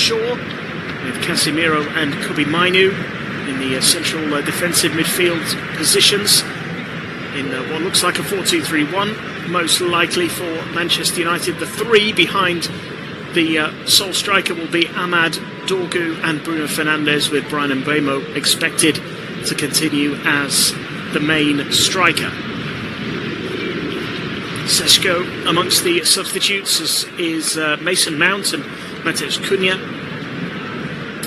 Shaw, with Casemiro and Kobe Mainu in the central defensive midfield positions in what looks like a 4-2-3-1, most likely for Manchester United. The three behind the sole striker will be Amad, Dorgu and Bruno Fernandes, with Bryan Mbeumo expected to continue as the main striker. Seshko amongst the substitutes is Mason Mount and Matheus Cunha.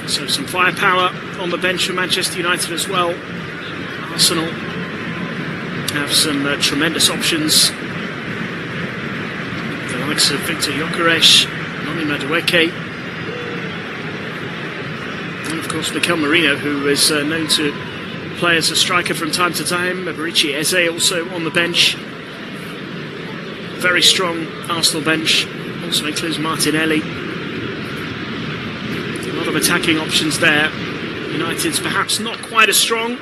So some firepower on the bench for Manchester United as well. Arsenal have some tremendous options. The likes of Victor Gyökeres, Noni Madueke, and of course Mikel Merino, who is known to play as a striker from time to time. Eberechi Eze also on the bench. Very strong Arsenal bench, also includes Martinelli. A lot of attacking options there. United's perhaps not quite as strong.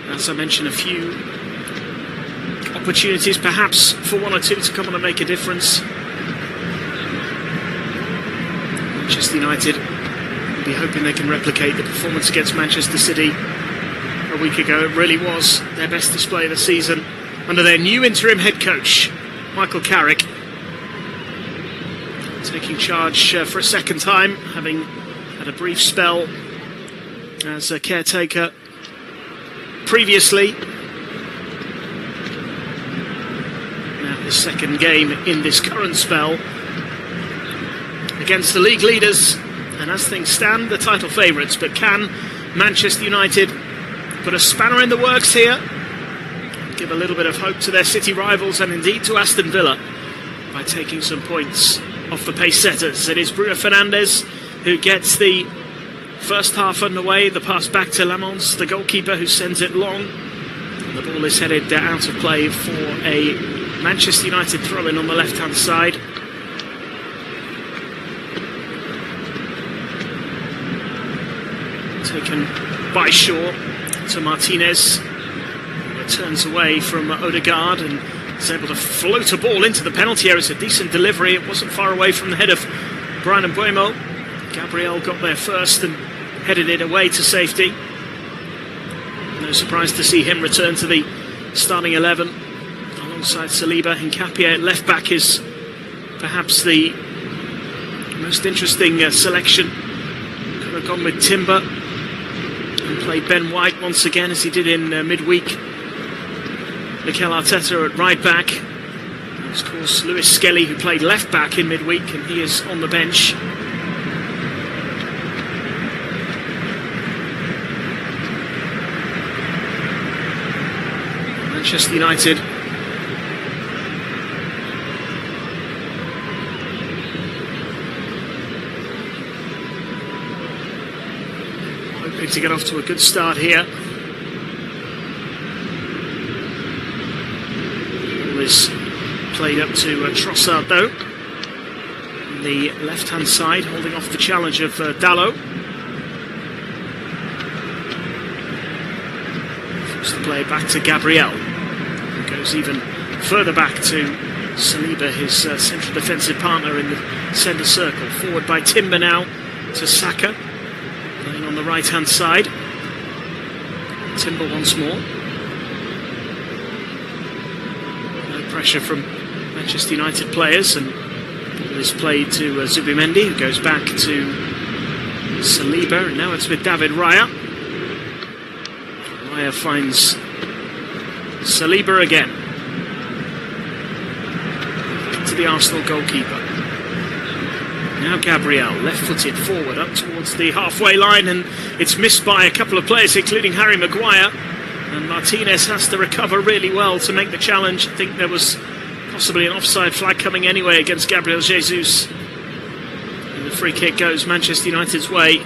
As I mentioned, a few opportunities perhaps for one or two to come on and make a difference. Manchester United will be hoping they can replicate the performance against Manchester City a week ago. It really was their best display of the season under their new interim head coach, Michael Carrick, taking charge for a second time, having had a brief spell as a caretaker previously. Now his second game in this current spell against the league leaders, and as things stand, the title favourites. But can Manchester United put a spanner in the works here, give a little bit of hope to their City rivals and indeed to Aston Villa by taking some points off the pace setters? It is Bruno Fernandes who gets the first half underway. The pass back to Lamons, the goalkeeper, who sends it long. And the ball is headed out of play for a Manchester United throw-in on the left-hand side. Taken by Shaw to Martinez. Turns away from Odegaard and is able to float a ball into the penalty area. It's a decent delivery. It wasn't far away from the head of Bryan Mbeumo. Gabriel got there first and headed it away to safety. No surprise to see him return to the starting 11 alongside Saliba. Nkapia at left back is perhaps the most interesting selection. Could have gone with Timber and played Ben White once again, as he did in midweek. Mikel Arteta at right back. And of course, Lewis Skelly, who played left back in midweek, and he is on the bench. Manchester United hoping to get off to a good start here. Is played up to Trossard though, on the left hand side, holding off the challenge of Dalot. Forced to play back to Gabriel, who goes even further back to Saliba, his central defensive partner in the centre circle. Forward by Timber now to Saka, playing on the right hand side. Timber once more. Pressure from Manchester United players, and ball is played to Zubimendi, who goes back to Saliba, and now it's with David Raya. Raya finds Saliba again. Back to the Arsenal goalkeeper. Now Gabriel, left-footed forward up towards the halfway line, and it's missed by a couple of players, including Harry Maguire. And Martinez has to recover really well to make the challenge. I think there was possibly an offside flag coming anyway against Gabriel Jesus. And the free kick goes Manchester United's way.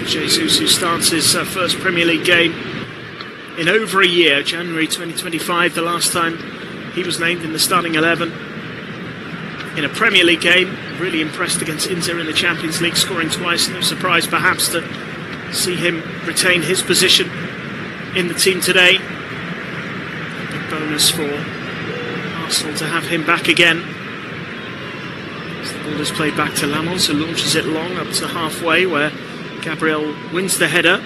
Jesus, who starts his first Premier League game in over a year, January 2025, the last time he was named in the starting 11. In a Premier League game, really impressed against Inter in the Champions League, scoring twice. No surprise perhaps to see him retain his position in the team today. A big bone bonus for Arsenal to have him back again. As the ball is played back to Lamons, who launches it long up to halfway, where Gabriel wins the header.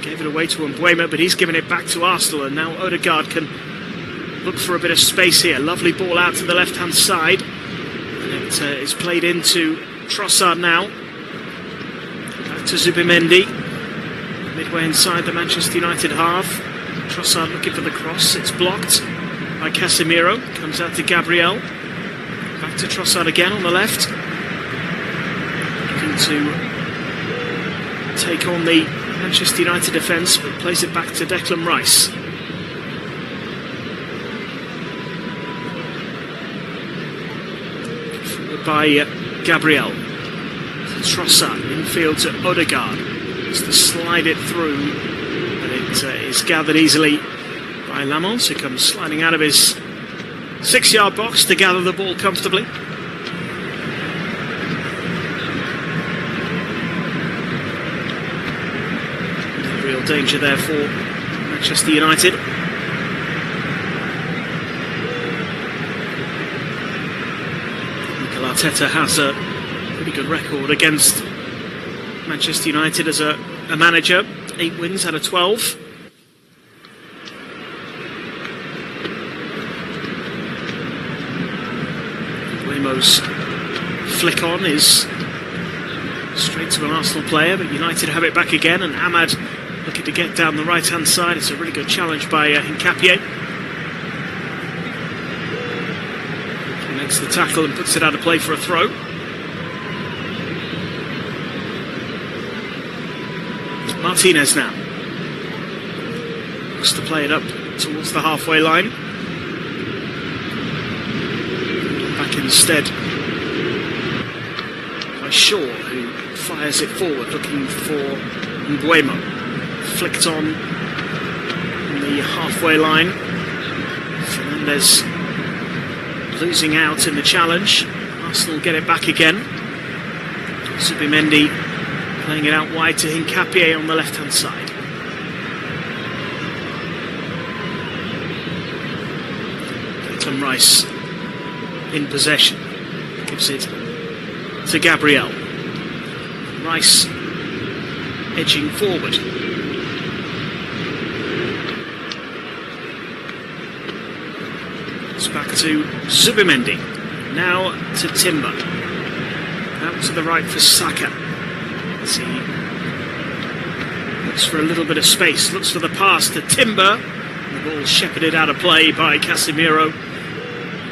Gave it away to Mbuema, but he's given it back to Arsenal, and now Odegaard can look for a bit of space here. Lovely ball out to the left-hand side. And it is played into Trossard now. Back to Zubimendi. Midway inside the Manchester United half. Trossard looking for the cross. It's blocked by Casemiro. Comes out to Gabriel. Back to Trossard again on the left. Looking to take on the Manchester United defence, but plays it back to Declan Rice. By Gabriel. To Trossard, infield to Odegaard. Just to slide it through, but it is gathered easily by Lamons, who comes sliding out of his 6-yard box to gather the ball comfortably. Real danger there for Manchester United. Arteta has a pretty good record against Manchester United as a manager. 8 wins out of 12. Buemo's flick on is straight to an Arsenal player, but United have it back again, and Ahmad looking to get down the right hand side. It's a really good challenge by Hincapié. Makes the tackle and puts it out of play for a throw. It's Martinez now. Looks to play it up towards the halfway line. Back instead by Shaw, who fires it forward looking for Mbuema. Flicked on the halfway line. Fernandez losing out in the challenge. Arsenal get it back again. Zubimendi playing it out wide to Hincapié on the left-hand side. Declan Rice in possession. Gives it to Gabriel. Rice edging forward. Back to Zubimendi. Now to Timber. Out to the right for Saka. As he looks for a little bit of space. Looks for the pass to Timber. The ball shepherded out of play by Casemiro.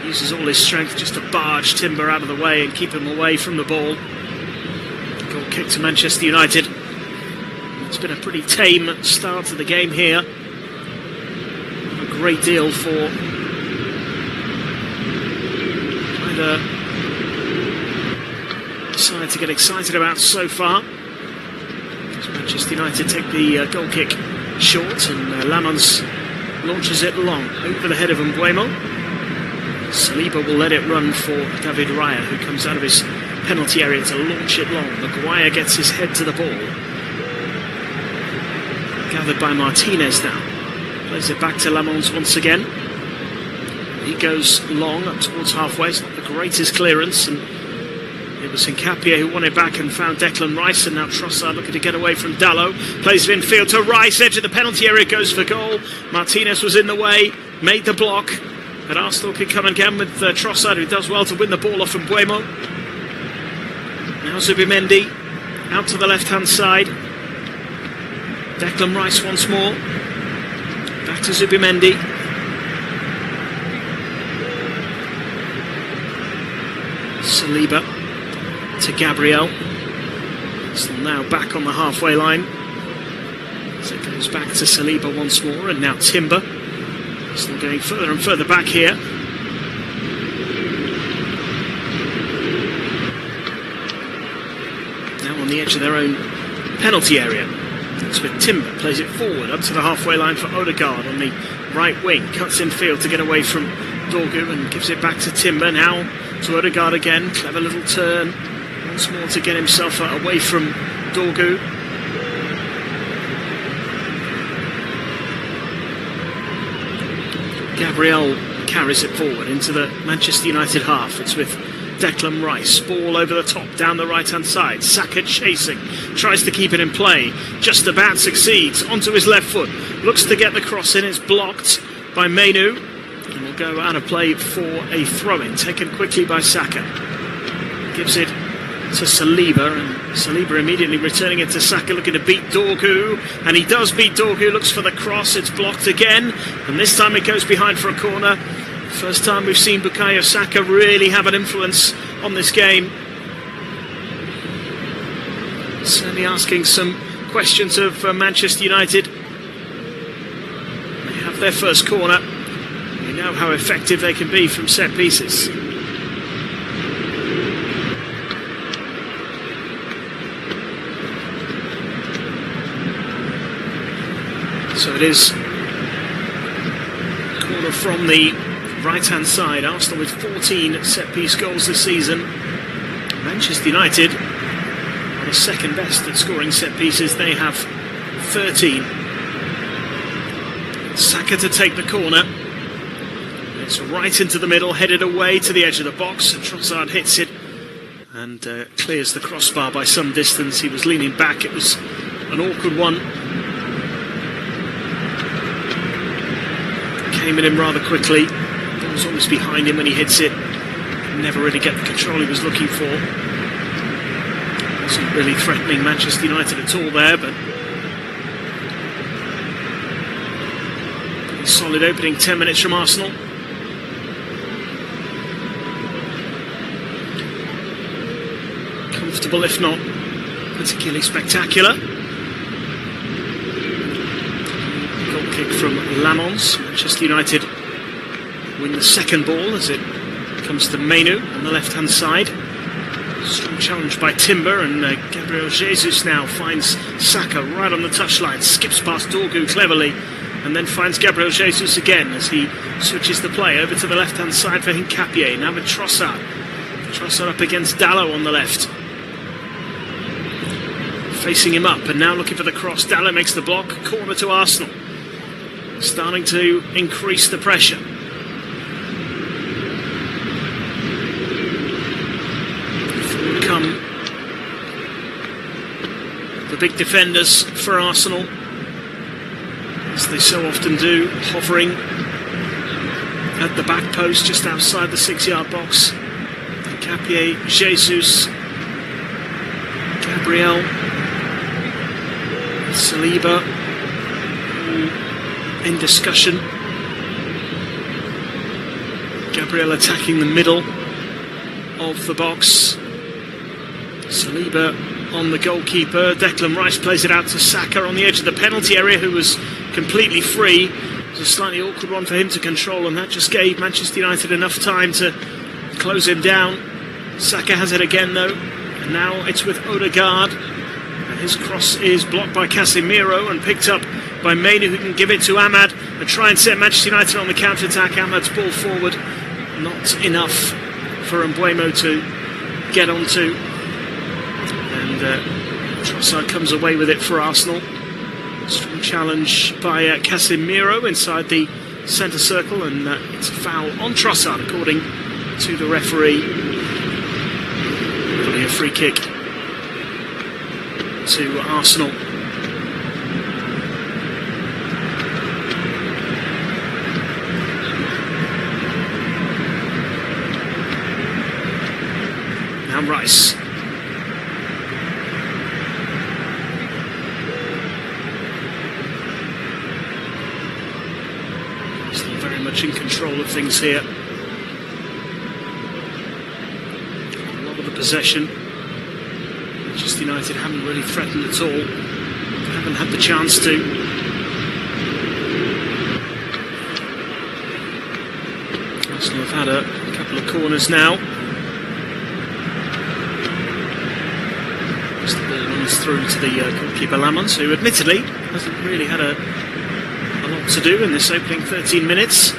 Uses all his strength just to barge Timber out of the way and keep him away from the ball. Goal kick to Manchester United. It's been a pretty tame start to the game here. A great deal for either side to get excited about so far. As Manchester United take the goal kick short, and Lamons launches it long over the head of Mbuemo. Saliba will let it run for David Raya, who comes out of his penalty area to launch it long. Maguire gets his head to the ball. Gathered by Martinez now. Plays it back to Lamons once again. He goes long up towards halfway. It's not the greatest clearance, and it was Hincapié who won it back and found Declan Rice, and now Trossard looking to get away from Dalot. Plays it infield to Rice, edge of the penalty area, goes for goal. Martinez was in the way, made the block, but Arsenal can come again with Trossard, who does well to win the ball off from Mbuemo. Now Zubimendi out to the left-hand side. Declan Rice once more. Back to Zubimendi. Saliba to Gabriel. Still now back on the halfway line. So it goes back to Saliba once more, and now Timber. Still going further and further back here. Now on the edge of their own penalty area. It's with Timber, plays it forward up to the halfway line for Odegaard on the right wing. Cuts in field to get away from Dorgu and gives it back to Timber. Now to Odegaard again, clever little turn. Once more to get himself away from Dorgu. Gabriel carries it forward into the Manchester United half. It's with Declan Rice, ball over the top, down the right-hand side. Saka chasing, tries to keep it in play, just about succeeds, onto his left foot, looks to get the cross in, it's blocked by Mainu, and will go out of play for a throw-in, taken quickly by Saka. Gives it to Saliba, and Saliba immediately returning it to Saka, looking to beat Dorgu, and he does beat Dorgu, looks for the cross, it's blocked again, and this time it goes behind for a corner. First time we've seen Bukayo Saka really have an influence on this game. Certainly asking some questions of Manchester United. They have their first corner. We know how effective they can be from set pieces. So it is corner from the right-hand side. Arsenal with 14 set-piece goals this season. Manchester United are the second best at scoring set-pieces. They have 13. Saka to take the corner. It's right into the middle, headed away to the edge of the box. Trossard hits it and clears the crossbar by some distance. He was leaning back. It was an awkward one. Came at him rather quickly. It was almost behind him when he hits it. Never really get the control he was looking for. Wasn't really threatening Manchester United at all there, but pretty solid opening 10 minutes from Arsenal. Comfortable, if not particularly spectacular. Goal kick from Lamons. Manchester United win the second ball as it comes to Mainu on the left-hand side. Strong challenge by Timber, and Gabriel Jesus now finds Saka right on the touchline, skips past Dorgu cleverly, and then finds Gabriel Jesus again as he switches the play over to the left-hand side for Hincapié. Now with Trossard. Trossard up against Dalot on the left. Facing him up, and now looking for the cross. Dalot makes the block, corner to Arsenal. Starting to increase the pressure. Come the big defenders for Arsenal, as they so often do, hovering at the back post just outside the 6-yard box. Capier, Jesus, Gabriel, Saliba, all in discussion. Gabriel attacking the middle of the box. Saliba on the goalkeeper. Declan Rice plays it out to Saka on the edge of the penalty area, who was completely free. It was a slightly awkward one for him to control, and that just gave Manchester United enough time to close him down. Saka has it again though, and now it's with Odegaard, and his cross is blocked by Casemiro and picked up by Mainu, who can give it to Ahmad and try and set Manchester United on the counter-attack. Ahmad's ball forward, not enough for Mbeumo to get onto. And Trossard comes away with it for Arsenal. Strong challenge by Casemiro inside the centre circle, and it's a foul on Trossard according to the referee. Probably a free kick to Arsenal. Now Rice. Still very much in control of things here. A lot of the possession. Manchester United haven't really threatened at all. Haven't had the chance to. Arsenal have had a couple of corners now. As the ball runs through to the goalkeeper Lamons, who admittedly hasn't really had a lot to do in this opening 13 minutes.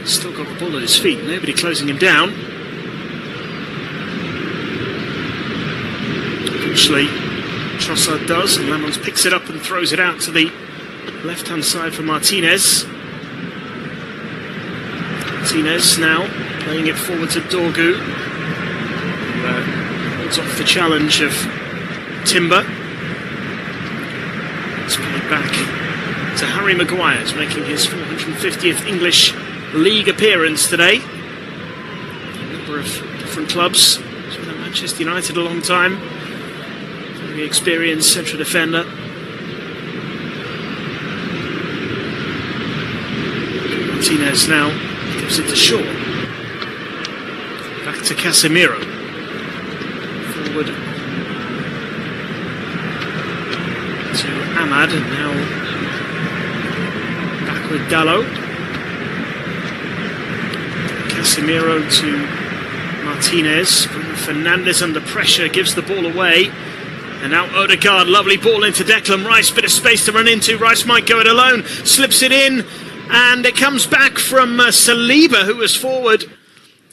Still got the ball at his feet, nobody closing him down. eventually Trossard does, and Lemons picks it up and throws it out to the left-hand side for Martinez. Martinez now playing it forward to Dorgu, who holds off the challenge of Timber. It's played back to Harry Maguire, who's making his 450th English League appearance today. A number of different clubs. He's been at Manchester United a long time. Very experienced central defender. Martinez now gives it to Shaw. Back to Casemiro. Forward to Ahmad, and now back with Dalot. Casemiro to Martinez. Bruno Fernandes under pressure, gives the ball away. And now Odegaard, lovely ball into Declan Rice, bit of space to run into. Rice might go it alone, slips it in, and it comes back from Saliba, who was forward.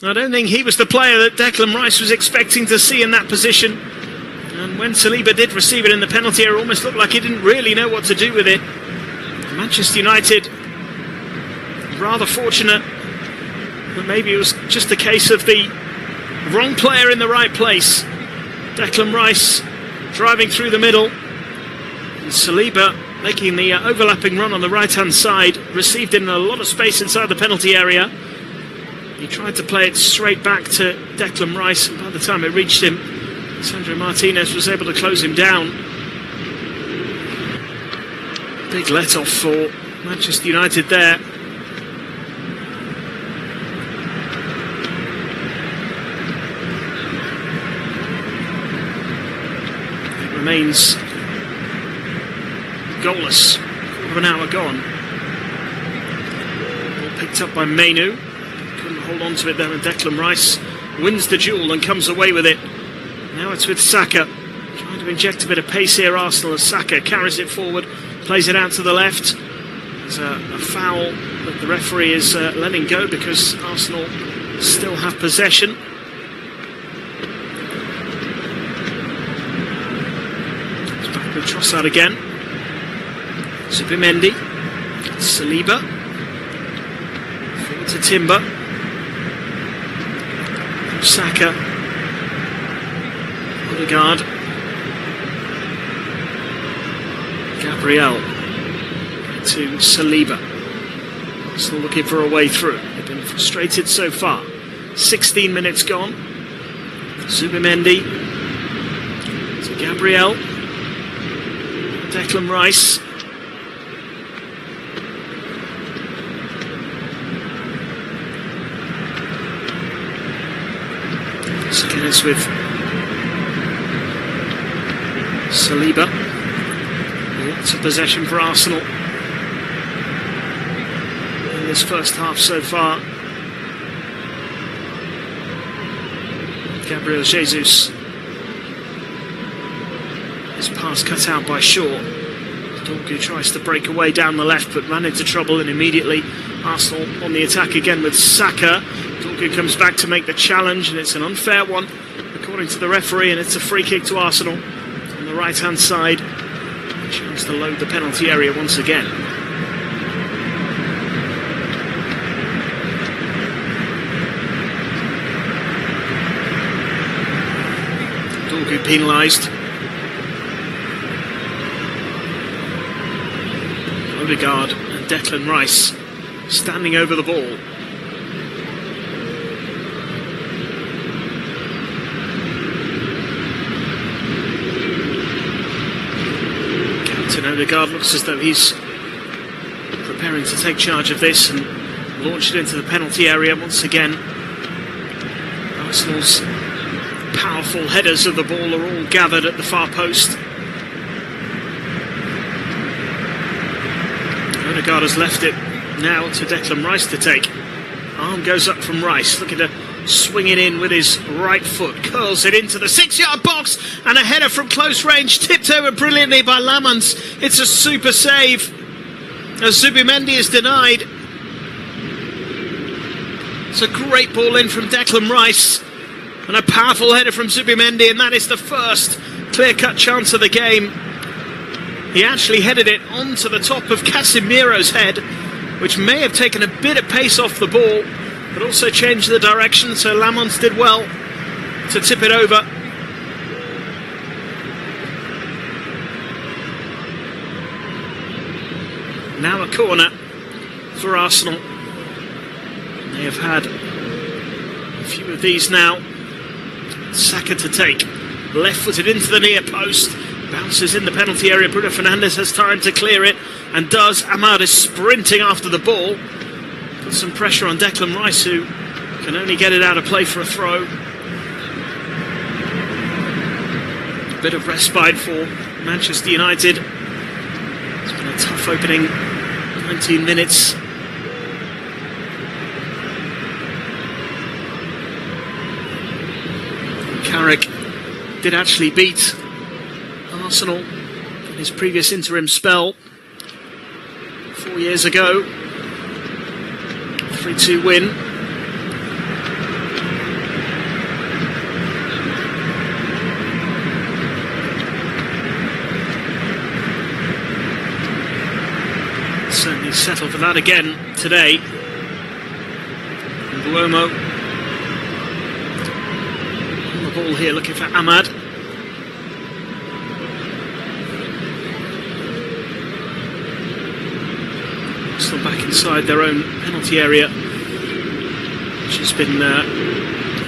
I don't think he was the player that Declan Rice was expecting to see in that position. And when Saliba did receive it in the penalty area, it almost looked like he didn't really know what to do with it. Manchester United rather fortunate, but maybe it was just a case of the wrong player in the right place. Declan Rice driving through the middle, and Saliba making the overlapping run on the right-hand side, received in a lot of space inside the penalty area. He tried to play it straight back to Declan Rice, and by the time it reached him, Sandro Martinez was able to close him down. Big let-off for Manchester United there. It remains goalless. Quarter of an hour gone. Ball picked up by Mainu. Couldn't hold on to it there, and Declan Rice wins the duel and comes away with it. Now it's with Saka. Trying to inject a bit of pace here, Arsenal, as Saka carries it forward, plays it out to the left. There's a foul that the referee is letting go because Arsenal still have possession. It's back with Trossard again. Zubimendi, Saliba, forward to Timber, Saka, Odegaard, Gabriel to Saliba. Still looking for a way through. They've been frustrated so far. 16 minutes gone. Zubimendi to Gabriel, Declan Rice. Again, it's with Saliba. Lots of possession for Arsenal in this first half so far. Gabriel Jesus. His pass cut out by Shaw. Dorgu tries to break away down the left, but ran into trouble, and immediately Arsenal on the attack again with Saka. Dorgu comes back to make the challenge, and it's an unfair one according to the referee, and it's a free kick to Arsenal on the right hand side. A chance to load the penalty area once again. Dorgu penalised. Odegaard and Declan Rice standing over the ball. Odegaard looks as though he's preparing to take charge of this and launch it into the penalty area once again. Arsenal's powerful headers of the ball are all gathered at the far post. Odegaard has left it now to Declan Rice to take. Arm goes up from Rice, looking to swing it in with his right foot, curls it into the 6-yard box, and a header from close range, tipped over brilliantly by Lamans. It's a super save as Zubimendi is denied. It's a great ball in from Declan Rice and a powerful header from Zubimendi, and that is the first clear-cut chance of the game. He actually headed it onto the top of Casemiro's head, which may have taken a bit of pace off the ball, but also changed the direction, so Lamont did well to tip it over. Now a corner for Arsenal. They have had a few of these now. Saka to take. Left-footed into the near post. Bounces in the penalty area. Bruno Fernandes has time to clear it, and does. Amad is sprinting after the ball. Puts some pressure on Declan Rice, who can only get it out of play for a throw. A bit of respite for Manchester United. It's been a tough opening 19 minutes. Carrick did actually beat Arsenal in his previous interim spell 4 years ago. 3-2 win. Certainly settled for that again today. Buomo on the ball here, looking for Amad. Still back inside their own penalty area, which has been a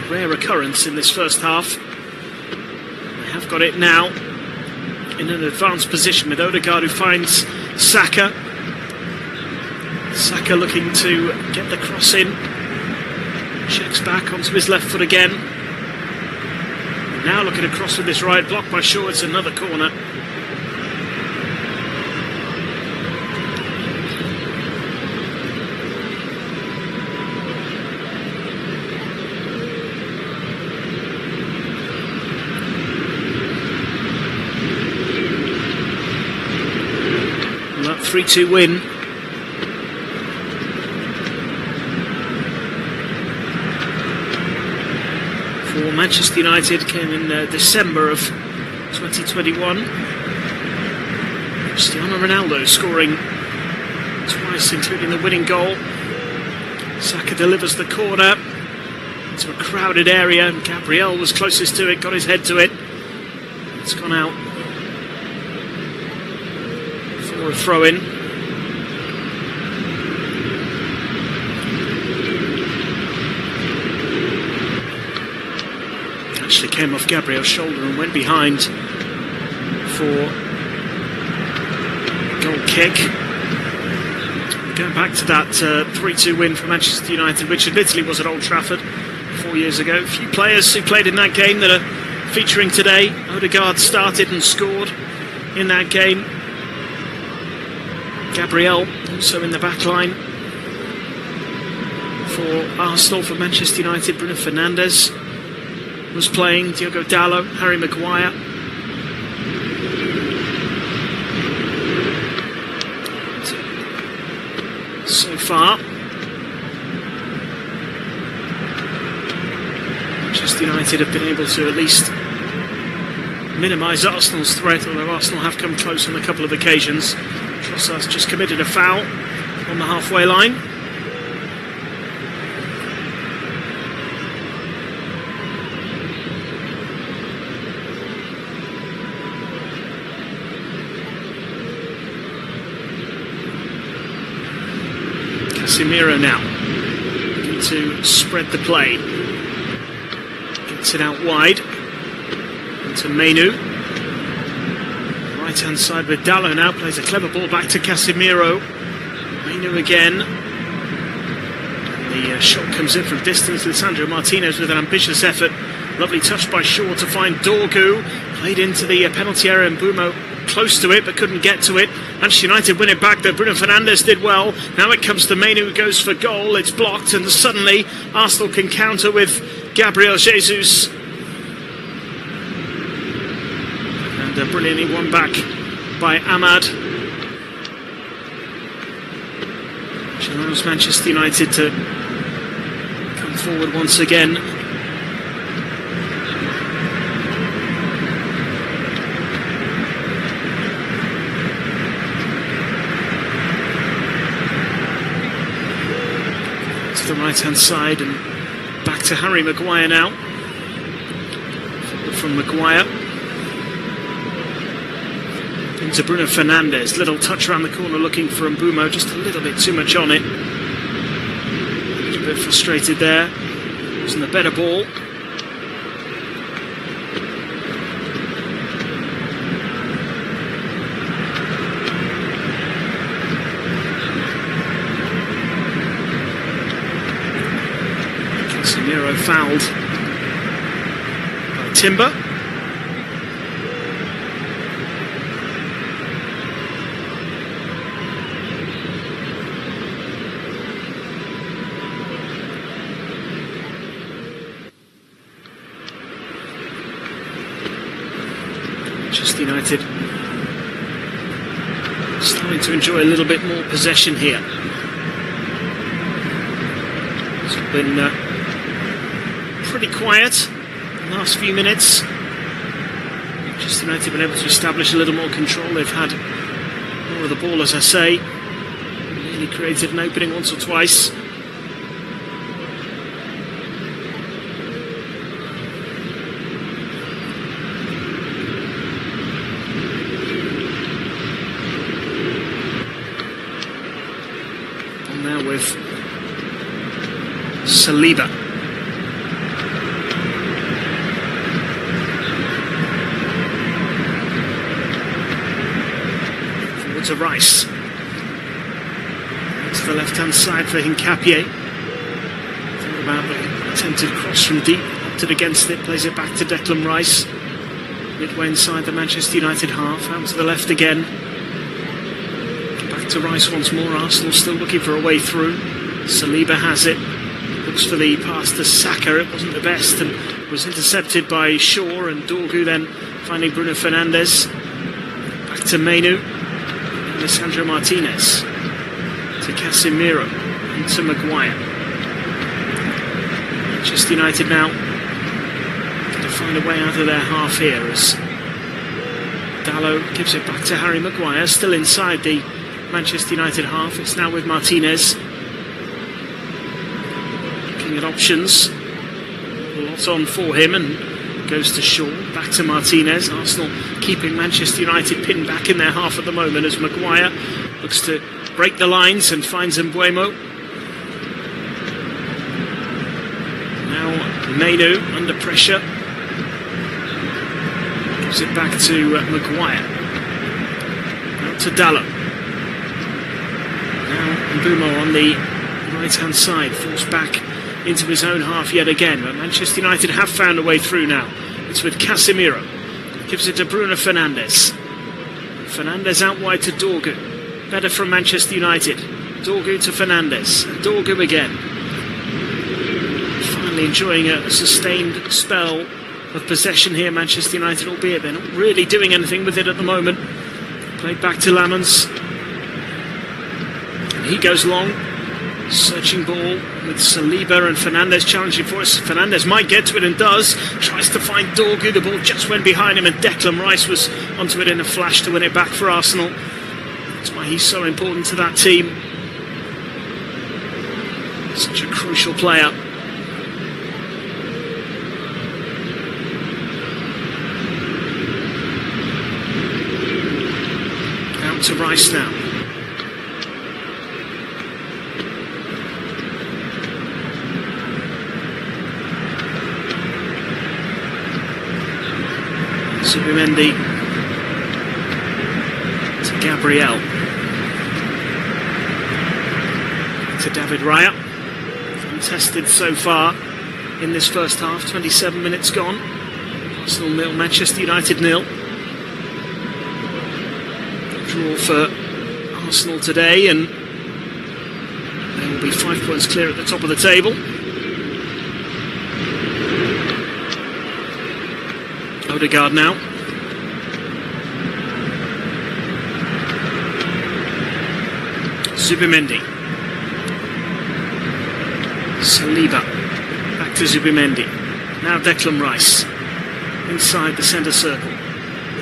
rare occurrence in this first half. They have got it now in an advanced position with Odegaard, who finds Saka. Saka looking to get the cross in. Checks back onto his left foot again. Now looking across with his right, blocked by Shaw. It's another corner. And that 3-2 win. Manchester United came in December of 2021. Cristiano Ronaldo scoring twice, including the winning goal. Saka delivers the corner into a crowded area, and Gabriel was closest to it, got his head to it. It's gone out for a throw-in. Actually came off Gabriel's shoulder and went behind for a goal kick. Going back to that 3-2 win for Manchester United, which admittedly was at Old Trafford 4 years ago. A few players who played in that game that are featuring today. Odegaard started and scored in that game. Gabriel also in the back line for Arsenal. For Manchester United, Bruno Fernandes was playing, Diogo Dalot, Harry Maguire. So far, Manchester United have been able to at least minimise Arsenal's threat, although Arsenal have come close on a couple of occasions. Trossard's just committed a foul on the halfway line. Casemiro now looking to spread the play. Gets it out wide into Mainu. Right hand side with Dalot now, plays a clever ball back to Casemiro. Mainu again. The shot comes in from distance. Lisandro Martinez with an ambitious effort. Lovely touch by Shaw to find Dorgu. Played into the penalty area, and Bumo close to it but couldn't get to it. Manchester United win it back though. Bruno Fernandes did well. Now it comes to Mainu, who goes for goal. It's blocked, and suddenly Arsenal can counter with Gabriel Jesus. And brilliantly won back by Amad. Which allows Manchester United to come forward once again. right-hand side and back to Harry Maguire now. Forward from Maguire. Into Bruno Fernandes. Little touch around the corner looking for Mbeumo. Just a little bit too much on it. A little bit frustrated there. Wasn't the better ball. Casemiro fouled by Timber. Manchester United starting to enjoy a little bit more possession here. It's been pretty quiet the last few minutes. Manchester United have been able to establish a little more control. They've had more of the ball, as I say. Nearly created an opening once or twice. And now with Saliba. To Rice. To the left-hand side for Hincapié. Thought about the attempted cross from deep, opted against it, plays it back to Declan Rice. Midway inside the Manchester United half, out to the left again. Back to Rice once more. Arsenal still looking for a way through. Saliba has it. Looks for the pass to Saka. It wasn't the best and was intercepted by Shaw, and Dorgu then finding Bruno Fernandes. Back to Menu. Alessandro Martinez to Casemiro and to Maguire. Manchester United now going to find a way out of their half here as Dalot gives it back to Harry Maguire, still inside the Manchester United half. It's now with Martinez looking at options. A lot on for him, and goes to Shaw, back to Martinez. Arsenal keeping Manchester United pinned back in their half at the moment as Maguire looks to break the lines and finds Mbeumo. Now Menu under pressure. Gives it back to Maguire. Out to Dalot. Now Mbeumo on the right-hand side, forced back into his own half yet again, but Manchester United have found a way through now. It's with Casemiro, gives it to Bruno Fernandes. Fernandes out wide to Dorgu, better from Manchester United. Dorgu to Fernandes, and Dorgu again. Finally enjoying a sustained spell of possession here, Manchester United, albeit they're not really doing anything with it at the moment. Played back to Lamans, and he goes long. Searching ball with Saliba and Fernandes challenging for us. Fernandes might get to it and does. Tries to find Dorgu. The ball just went behind him and Declan Rice was onto it in a flash to win it back for Arsenal. That's why he's so important to that team. Such a crucial player. Out to Rice now. Zubimendi to Gabriel, to David Raya. Untested so far in this first half. 27 minutes gone. Arsenal 0, Manchester United 0. Draw for Arsenal today, and they will be 5 points clear at the top of the table. Odegaard now. Zubimendi. Saliba. Back to Zubimendi. Now Declan Rice. Inside the centre circle.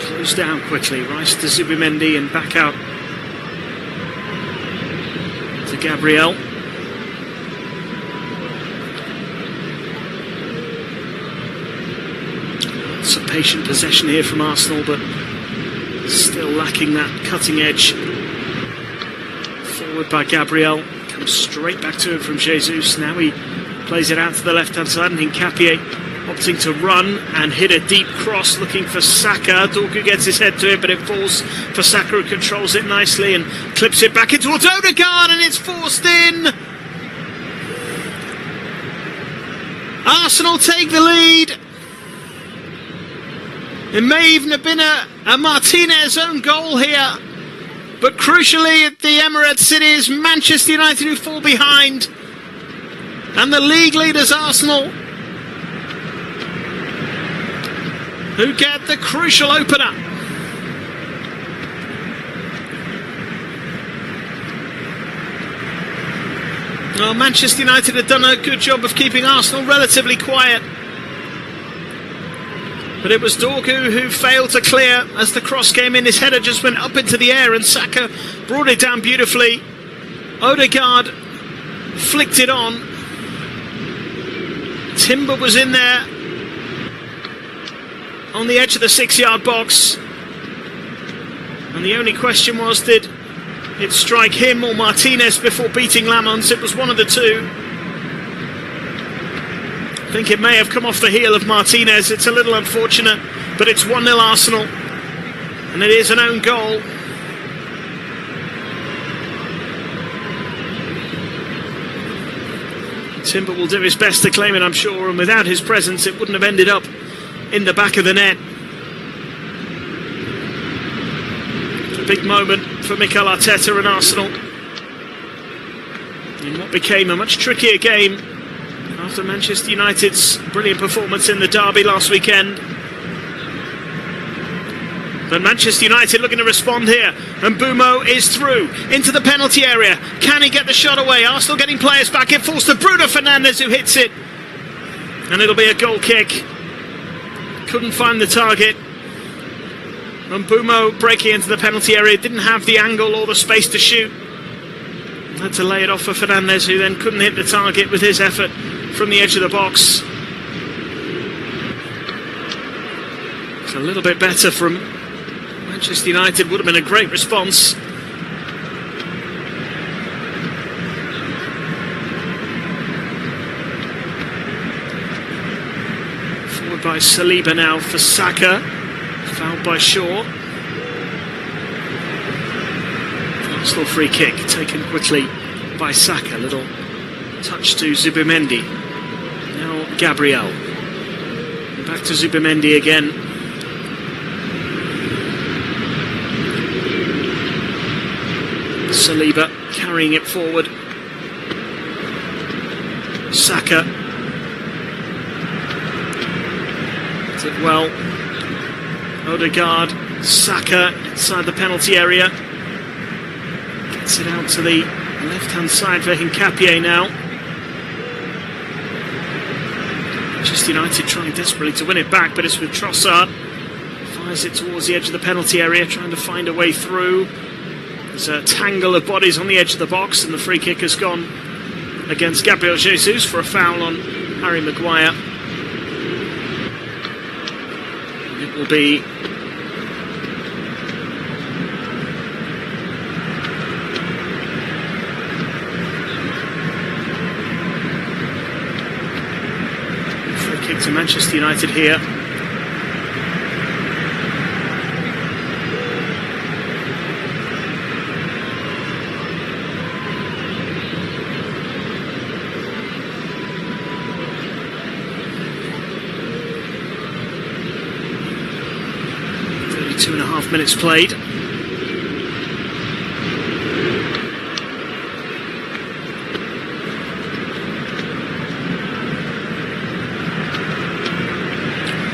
Closed down quickly. Rice to Zubimendi and back out to Gabriel. Some patient possession here from Arsenal, but still lacking that cutting edge. Forward by Gabriel, comes straight back to him from Jesus. Now he plays it out to the left-hand side, and Nkapie opting to run and hit a deep cross, looking for Saka. Dorgu gets his head to it, but it falls for Saka, who controls it nicely and clips it back in towards Odegaard, and it's forced in. Arsenal take the lead. It may even have been a Martinez own goal here, but crucially at the Emirates it is Manchester United who fall behind, and the league leaders Arsenal who get the crucial opener. Well, Manchester United had done a good job of keeping Arsenal relatively quiet, but it was Dorgu who failed to clear as the cross came in. His header just went up into the air and Saka brought it down beautifully. Odegaard flicked it on. Timber was in there on the edge of the 6-yard box, and the only question was, did it strike him or Martinez before beating Lamons? It was one of the two. I think it may have come off the heel of Martinez. It's a little unfortunate, but it's 1-0 Arsenal, and it is an own goal. Timber will do his best to claim it, I'm sure, and without his presence it wouldn't have ended up in the back of the net. It's a big moment for Mikel Arteta and Arsenal in what became a much trickier game after Manchester United's brilliant performance in the derby last weekend. But Manchester United looking to respond here, and Bumo is through into the penalty area. Can he get the shot away? Arsenal getting players back. It falls to Bruno Fernandes, who hits it, and it'll be a goal kick. Couldn't find the target, and Bumo breaking into the penalty area didn't have the angle or the space to shoot. Had to lay it off for Fernandes, who then couldn't hit the target with his effort from the edge of the box. It's a little bit better from Manchester United. Would have been a great response. Forward by Saliba now for Saka. Fouled by Shaw. Arsenal free kick taken quickly by Saka. Little touch to Zubimendi. Now Gabriel. Back to Zubimendi again. Saliba carrying it forward. Saka did well. Odegaard, Saka inside the penalty area. Gets it out to the left-hand side for Nkapie now. Manchester United trying desperately to win it back, but it's with Trossard. Fires it towards the edge of the penalty area, trying to find a way through. There's a tangle of bodies on the edge of the box, and the free kick has gone against Gabriel Jesus for a foul on Harry Maguire. It will be free kick to Manchester United here. Two and a half minutes played.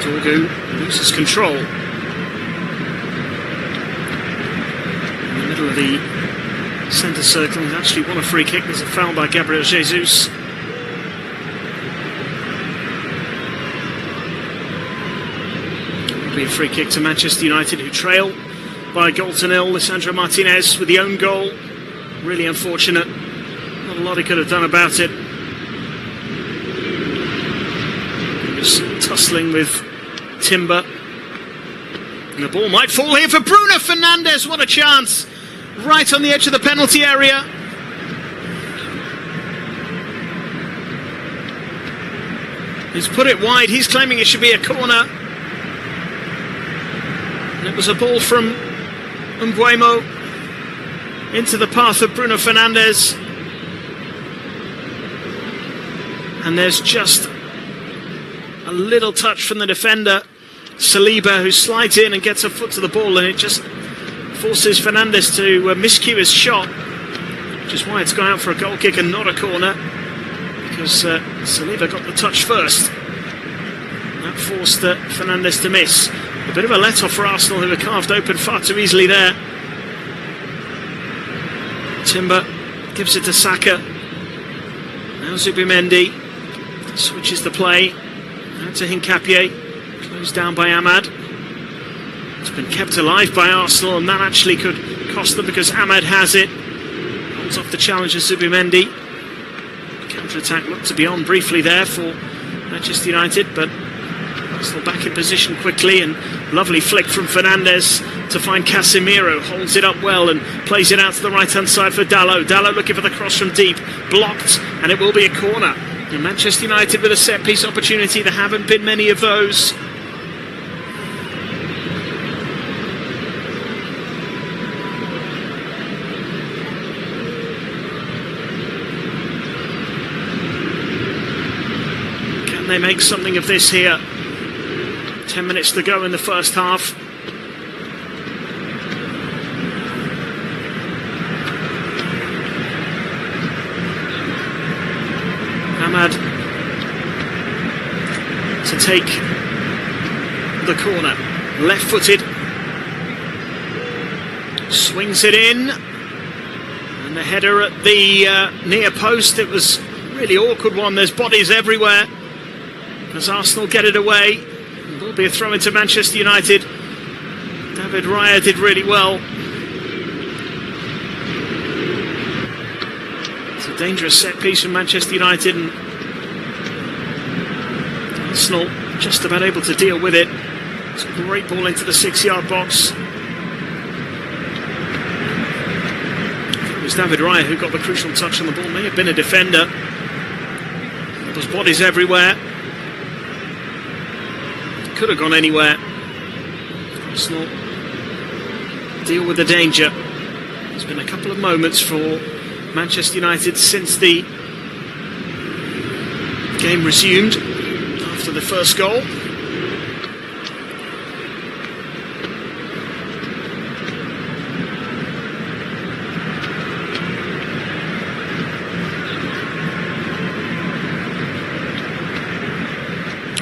Dorgu loses control. In the middle of the centre circle, he's actually won a free kick. There's a foul by Gabriel Jesus. Be a free kick to Manchester United, who trail by a goal to nil. Lisandro Martinez with the own goal. Really unfortunate. Not a lot he could have done about it. He was tussling with Timber. And the ball might fall here for Bruno Fernandes. What a chance. Right on the edge of the penalty area. He's put it wide. He's claiming it should be a corner. And it was a ball from Mbeumo into the path of Bruno Fernandes. And there's just a little touch from the defender, Saliba, who slides in and gets a foot to the ball, and it just forces Fernandes to miscue his shot, which is why it's gone out for a goal kick and not a corner, because Saliba got the touch first. That forced Fernandes to miss. A bit of a let-off for Arsenal, who were carved open far too easily there. Timber gives it to Saka. Now Zubimendi switches the play. Out to Hincapié. Closed down by Ahmad. It's been kept alive by Arsenal, and that actually could cost them because Ahmad has it. Holds off the challenge of Zubimendi. Counter-attack looked to be on briefly there for Manchester United, but Arsenal back in position quickly, and lovely flick from Fernandes to find Casemiro. Holds it up well and plays it out to the right-hand side for Dalot. Dalot looking for the cross from deep. Blocked, and it will be a corner. And Manchester United with a set-piece opportunity. There haven't been many of those. Can they make something of this here? 10 minutes to go in the first half. Ahmad to take the corner, left-footed, swings it in, and the header at the near post. It was a really awkward one. There's bodies everywhere as Arsenal get it away. It will be a throw into Manchester United. David Raya did really well. Dangerous set piece from Manchester United, and Arsenal just about able to deal with it. It's a great ball into the 6-yard box. It was David Raya who got the crucial touch on the ball. May have been a defender. There was bodies everywhere. Could have gone anywhere. Arsenal deal with the danger. There's been a couple of moments for Manchester United since the game resumed after the first goal.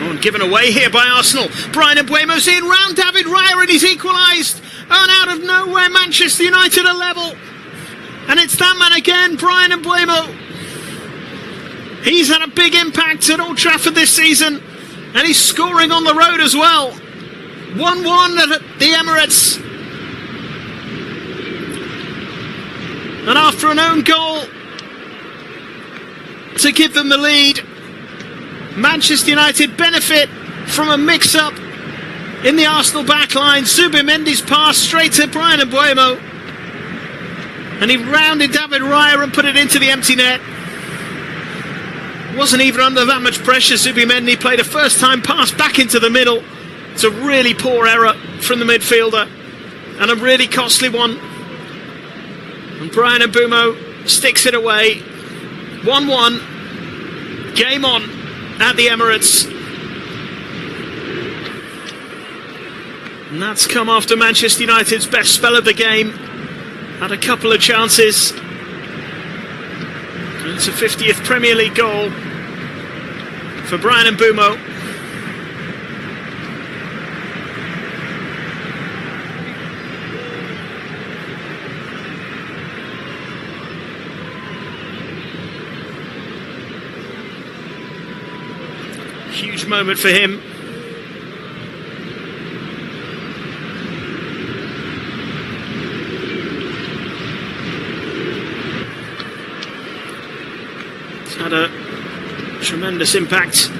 Oh, and given away here by Arsenal. Brian Mbeumo's in round David Raya, and he's equalised. And out of nowhere, Manchester United are level. And it's that man again, Brian Mbeumo. He's had a big impact at Old Trafford this season, and he's scoring on the road as well. 1-1 at the Emirates. And after an own goal to give them the lead, Manchester United benefit from a mix-up in the Arsenal backline. Zubimendi's pass straight to Brian Mbeumo, and he rounded David Raya and put it into the empty net. Wasn't even under that much pressure. Zubimendi played a first-time pass back into the middle. It's a really poor error from the midfielder, and a really costly one. And Brian Mbeumo sticks it away. 1-1. Game on at the Emirates. And that's come after Manchester United's best spell of the game. Had a couple of chances. It's a 50th Premier League goal for Brian Mbeumo. Huge moment for him. Had a tremendous impact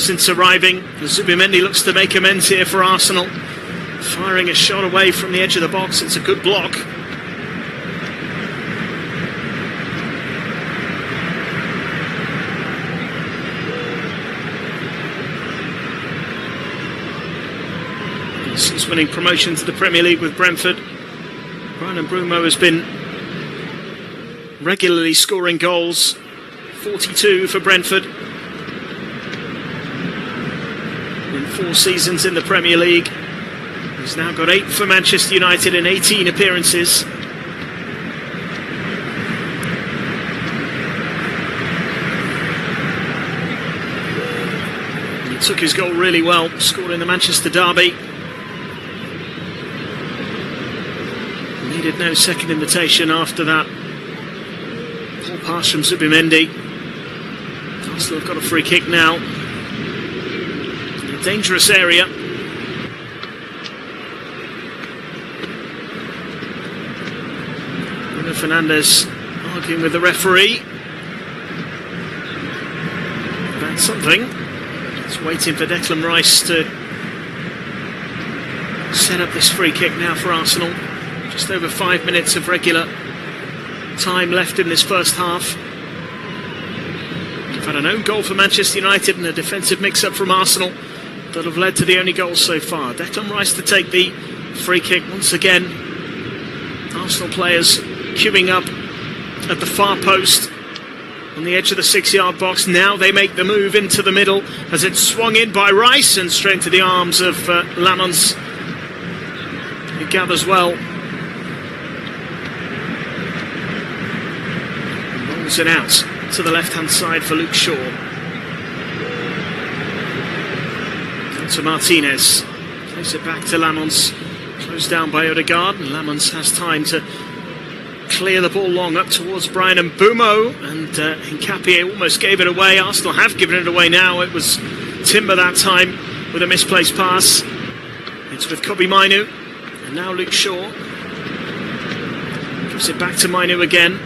since arriving. Zubimendi looks to make amends here for Arsenal. Firing a shot away from the edge of the box. It's a good block. He's winning promotion to the Premier League with Brentford. Bryan Mbeumo has been regularly scoring goals. 42 for Brentford in 4 seasons in the Premier League. He's now got 8 for Manchester United in 18 appearances. He took his goal really well, scored in the Manchester derby. Needed no second invitation after that. Poor pass from Zubimendi. Arsenal have got a free kick now. In a dangerous area. Bruno Fernandes arguing with the referee about something. He's waiting for Declan Rice to set up this free kick now for Arsenal. Just over 5 minutes of regular time left in this first half. We've had an own goal for Manchester United and a defensive mix-up from Arsenal that have led to the only goal so far. Declan Rice to take the free kick once again. Arsenal players queuing up at the far post on the edge of the 6-yard box. Now they make the move into the middle as it's swung in by Rice and straight into the arms of Lamons. He gathers well. Rolls it out to the left-hand side for Luke Shaw. To Martinez. Plays it back to Lamons. Closed down by Odegaard, and Lamons has time to clear the ball long up towards Bryan Mbeumo, and Hincapié almost gave it away. Arsenal have given it away now. It was Timber that time with a misplaced pass. It's with Kobbie Mainoo, and now Luke Shaw. Gives it back to Mainoo again.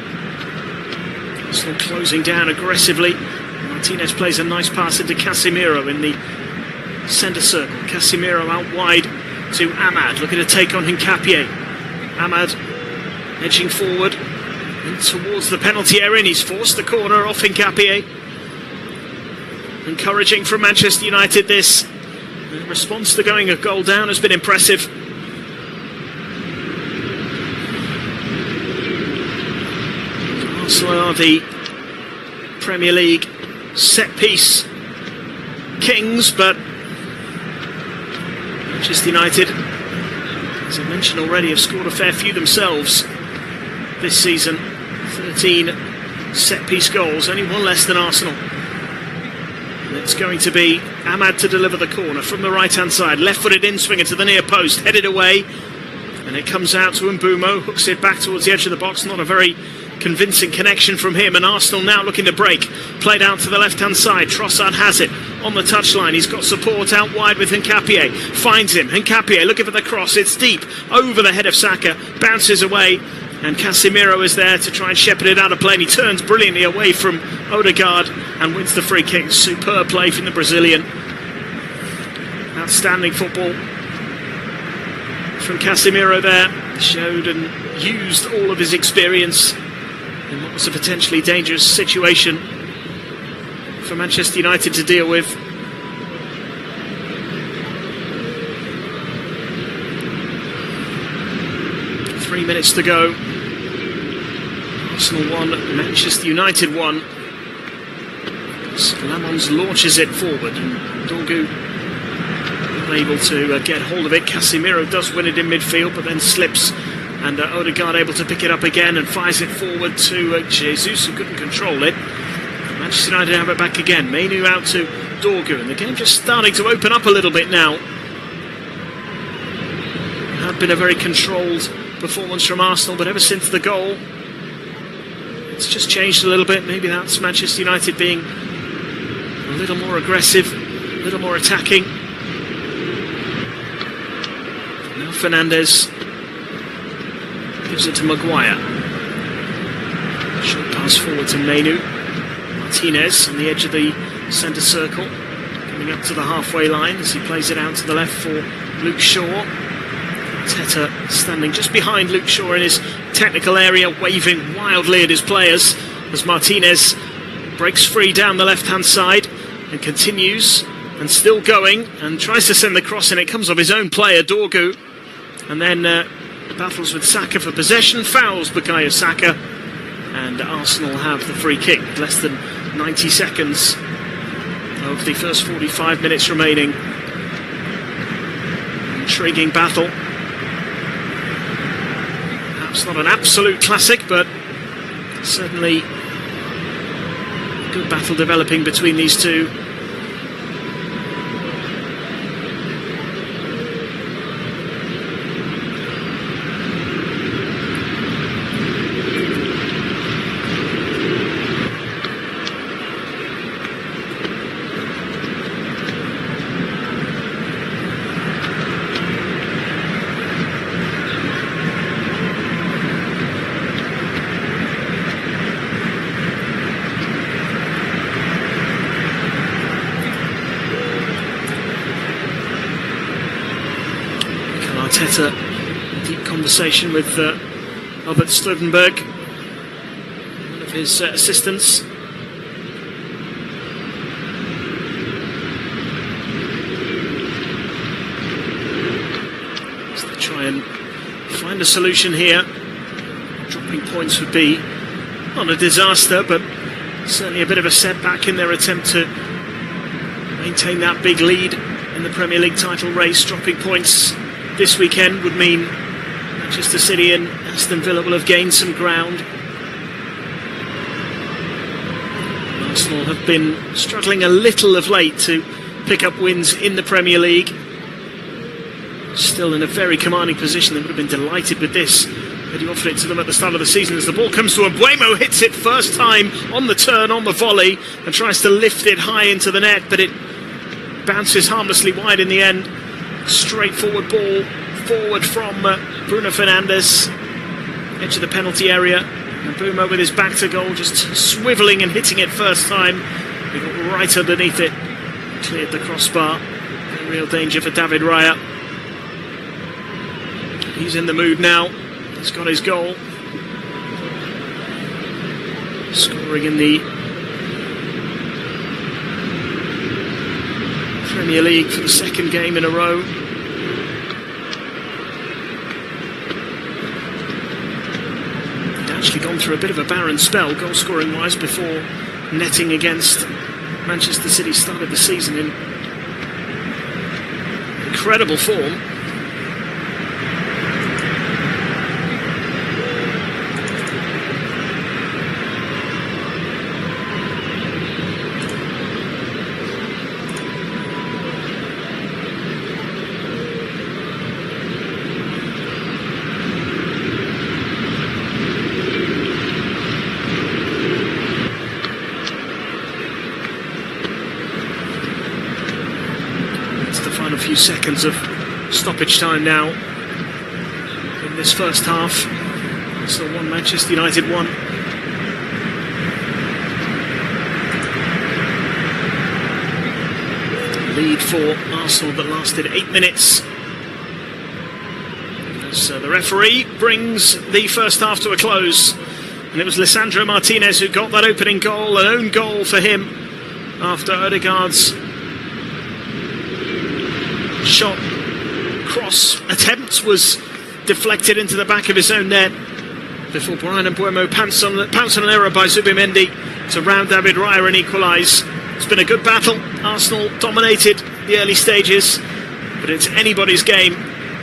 Arsenal closing down aggressively. Martinez plays a nice pass into Casemiro in the centre circle. Casemiro out wide to Ahmad, looking to take on Hincapié. Ahmad edging forward and towards the penalty area, and he's forced the corner off Hincapié. Encouraging from Manchester United this. The response to going a goal down has been impressive. Arsenal are the Premier League set-piece kings, but Manchester United, as I mentioned already, have scored a fair few themselves this season. 13 set-piece goals, only one less than Arsenal. And it's going to be Ahmad to deliver the corner from the right-hand side. Left-footed in-swinger to the near post, headed away. And it comes out to Mbeumo, hooks it back towards the edge of the box. Not a very convincing connection from him, and Arsenal now looking to break. Played out to the left-hand side. Trossard has it on the touchline. He's got support out wide with Hincapié. Finds him. Hincapié looking for the cross. It's deep over the head of Saka. Bounces away, and Casemiro is there to try and shepherd it out of play. And he turns brilliantly away from Odegaard and wins the free kick. Superb play from the Brazilian. Outstanding football from Casemiro there. Showed and used all of his experience in what was a potentially dangerous situation for Manchester United to deal with. Three minutes to go. Arsenal 1, Manchester United 1. Lamons launches it forward, and Dorgu not able to get hold of it. Casemiro does win it in midfield, but then slips, and Odegaard able to pick it up again and fires it forward to Jesus, who couldn't control it. Manchester United have it back again. Mainoo out to Dorgu, and the game just starting to open up a little bit now. It had been a very controlled performance from Arsenal, but ever since the goal, it's just changed a little bit. Maybe that's Manchester United being a little more aggressive, a little more attacking. Now Fernandes gives it to Maguire. Short pass forward to Mainoo. Martinez on the edge of the centre circle. coming up to the halfway line as he plays it out to the left for Luke Shaw. Teta standing just behind Luke Shaw in his technical area, waving wildly at his players as Martinez breaks free down the left-hand side and continues and still going and tries to send the cross in. It comes off his own player, Dorgu, and then battles with Saka for possession, fouls Bukayo Saka, and Arsenal have the free kick with less than 90 seconds of the first 45 minutes remaining. Intriguing battle. Perhaps not an absolute classic, but certainly a good battle developing between these two. Arteta, deep conversation with Albert Stuivenberg, one of his assistants. As they try and find a solution here. Dropping points would be not a disaster, but certainly a bit of a setback in their attempt to maintain that big lead in the Premier League title race. Dropping points this weekend would mean Manchester City and Aston Villa will have gained some ground. Arsenal have been struggling a little of late to pick up wins in the Premier League. Still in a very commanding position. They would have been delighted with this had you offered it to them at the start of the season. As the ball comes to Mbeumo, hits it first time on the turn, on the volley, and tries to lift it high into the net, but it bounces harmlessly wide in the end. Straightforward ball forward from Bruno Fernandes, edge of the penalty area. And Mbeumo with his back to goal, just swivelling and hitting it first time. He got right underneath it, cleared the crossbar. No real danger for David Raya. He's in the mood now. He's got his goal. Scoring in the Premier League for the second game in a row. He'd actually gone through a bit of a barren spell, goal-scoring wise, before netting against Manchester City. Started the season in incredible form. A few seconds of stoppage time now in this first half. Arsenal 1, Manchester United 1. Lead for Arsenal that lasted 8 minutes. As the referee brings the first half to a close, and it was Lisandro Martinez who got that opening goal, an own goal for him after Odegaard's shot cross attempt was deflected into the back of his own net before Bryan Mbeumo pounced on an error by Zubimendi to round David Raya and equalise. It's been a good battle. Arsenal dominated the early stages, but it's anybody's game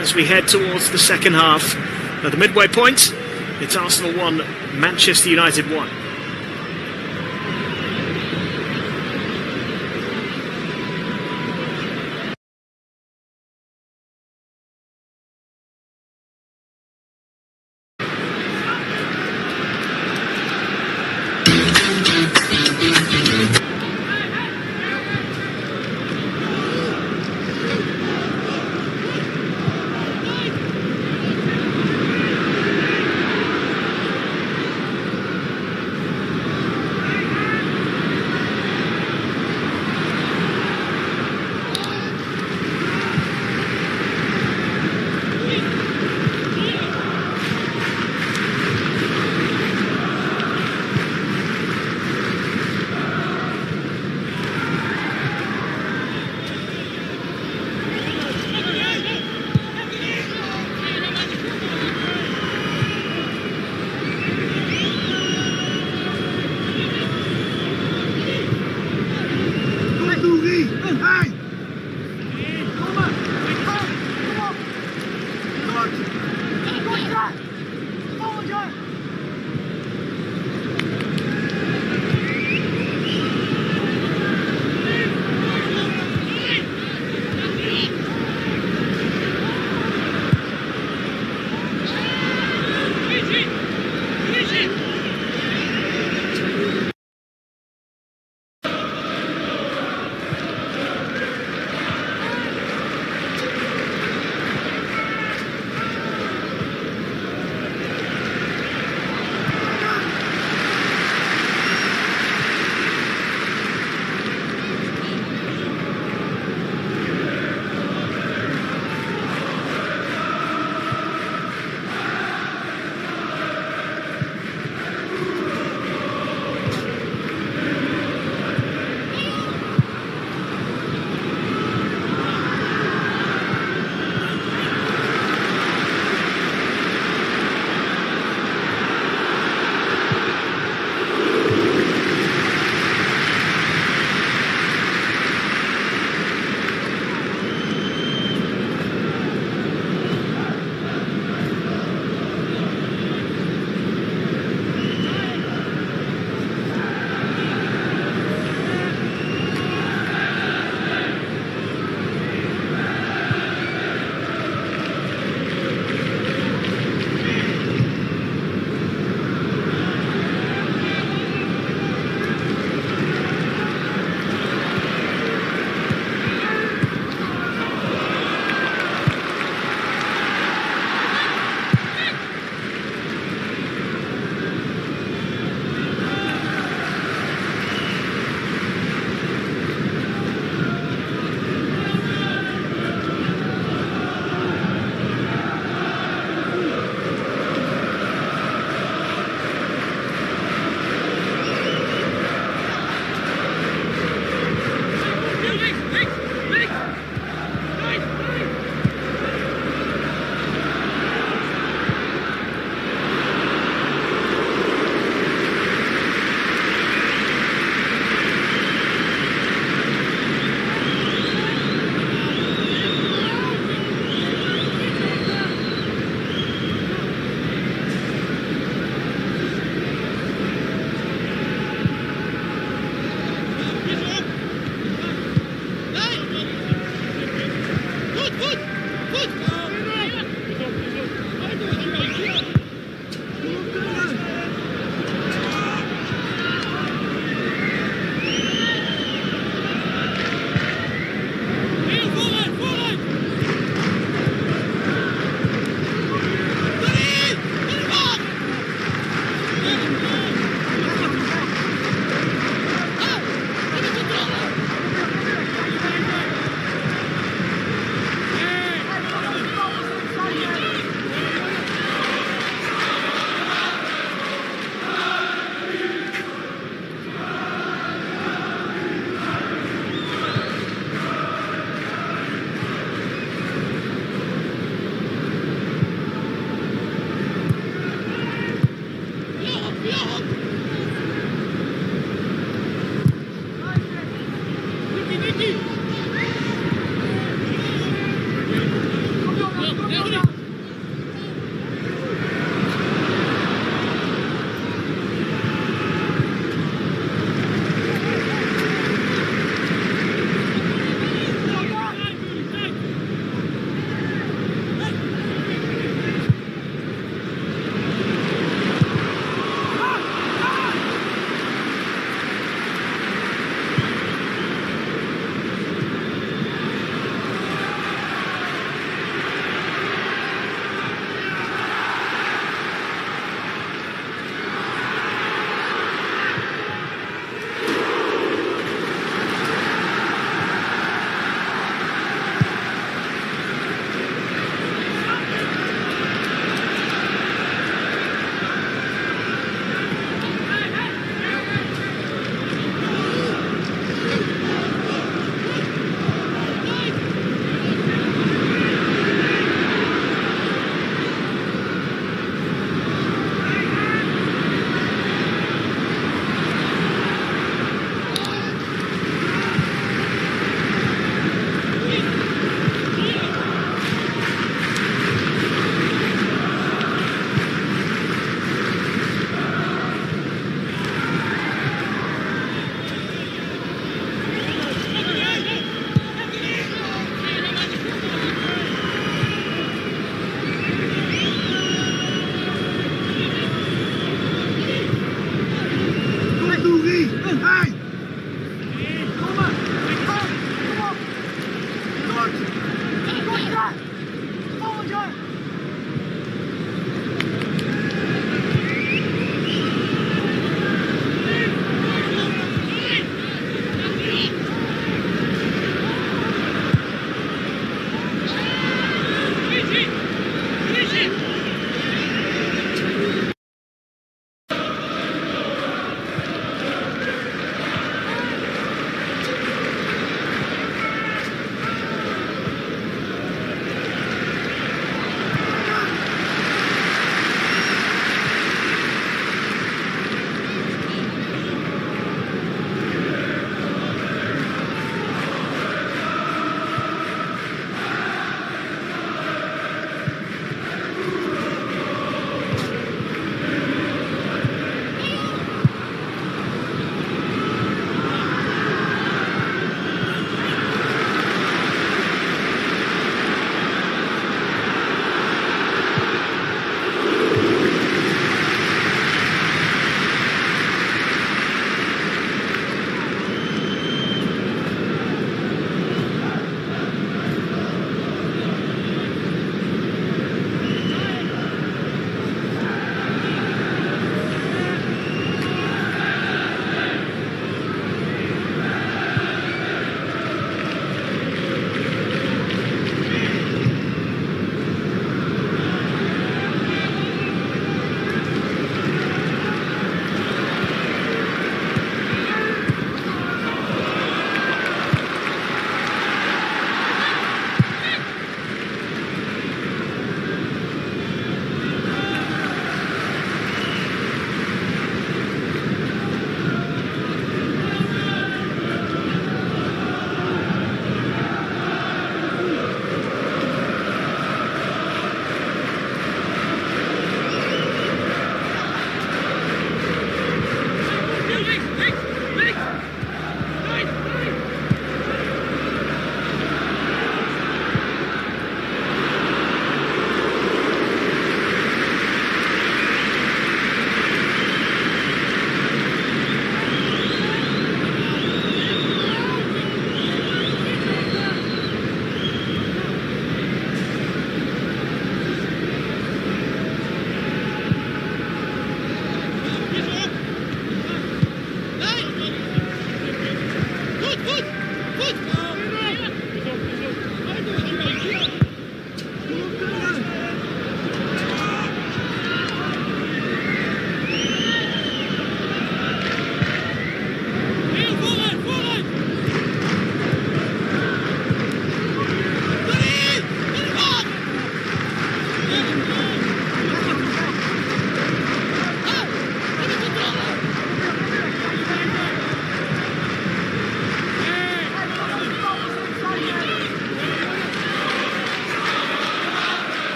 as we head towards the second half. At the midway point, it's Arsenal 1, Manchester United 1.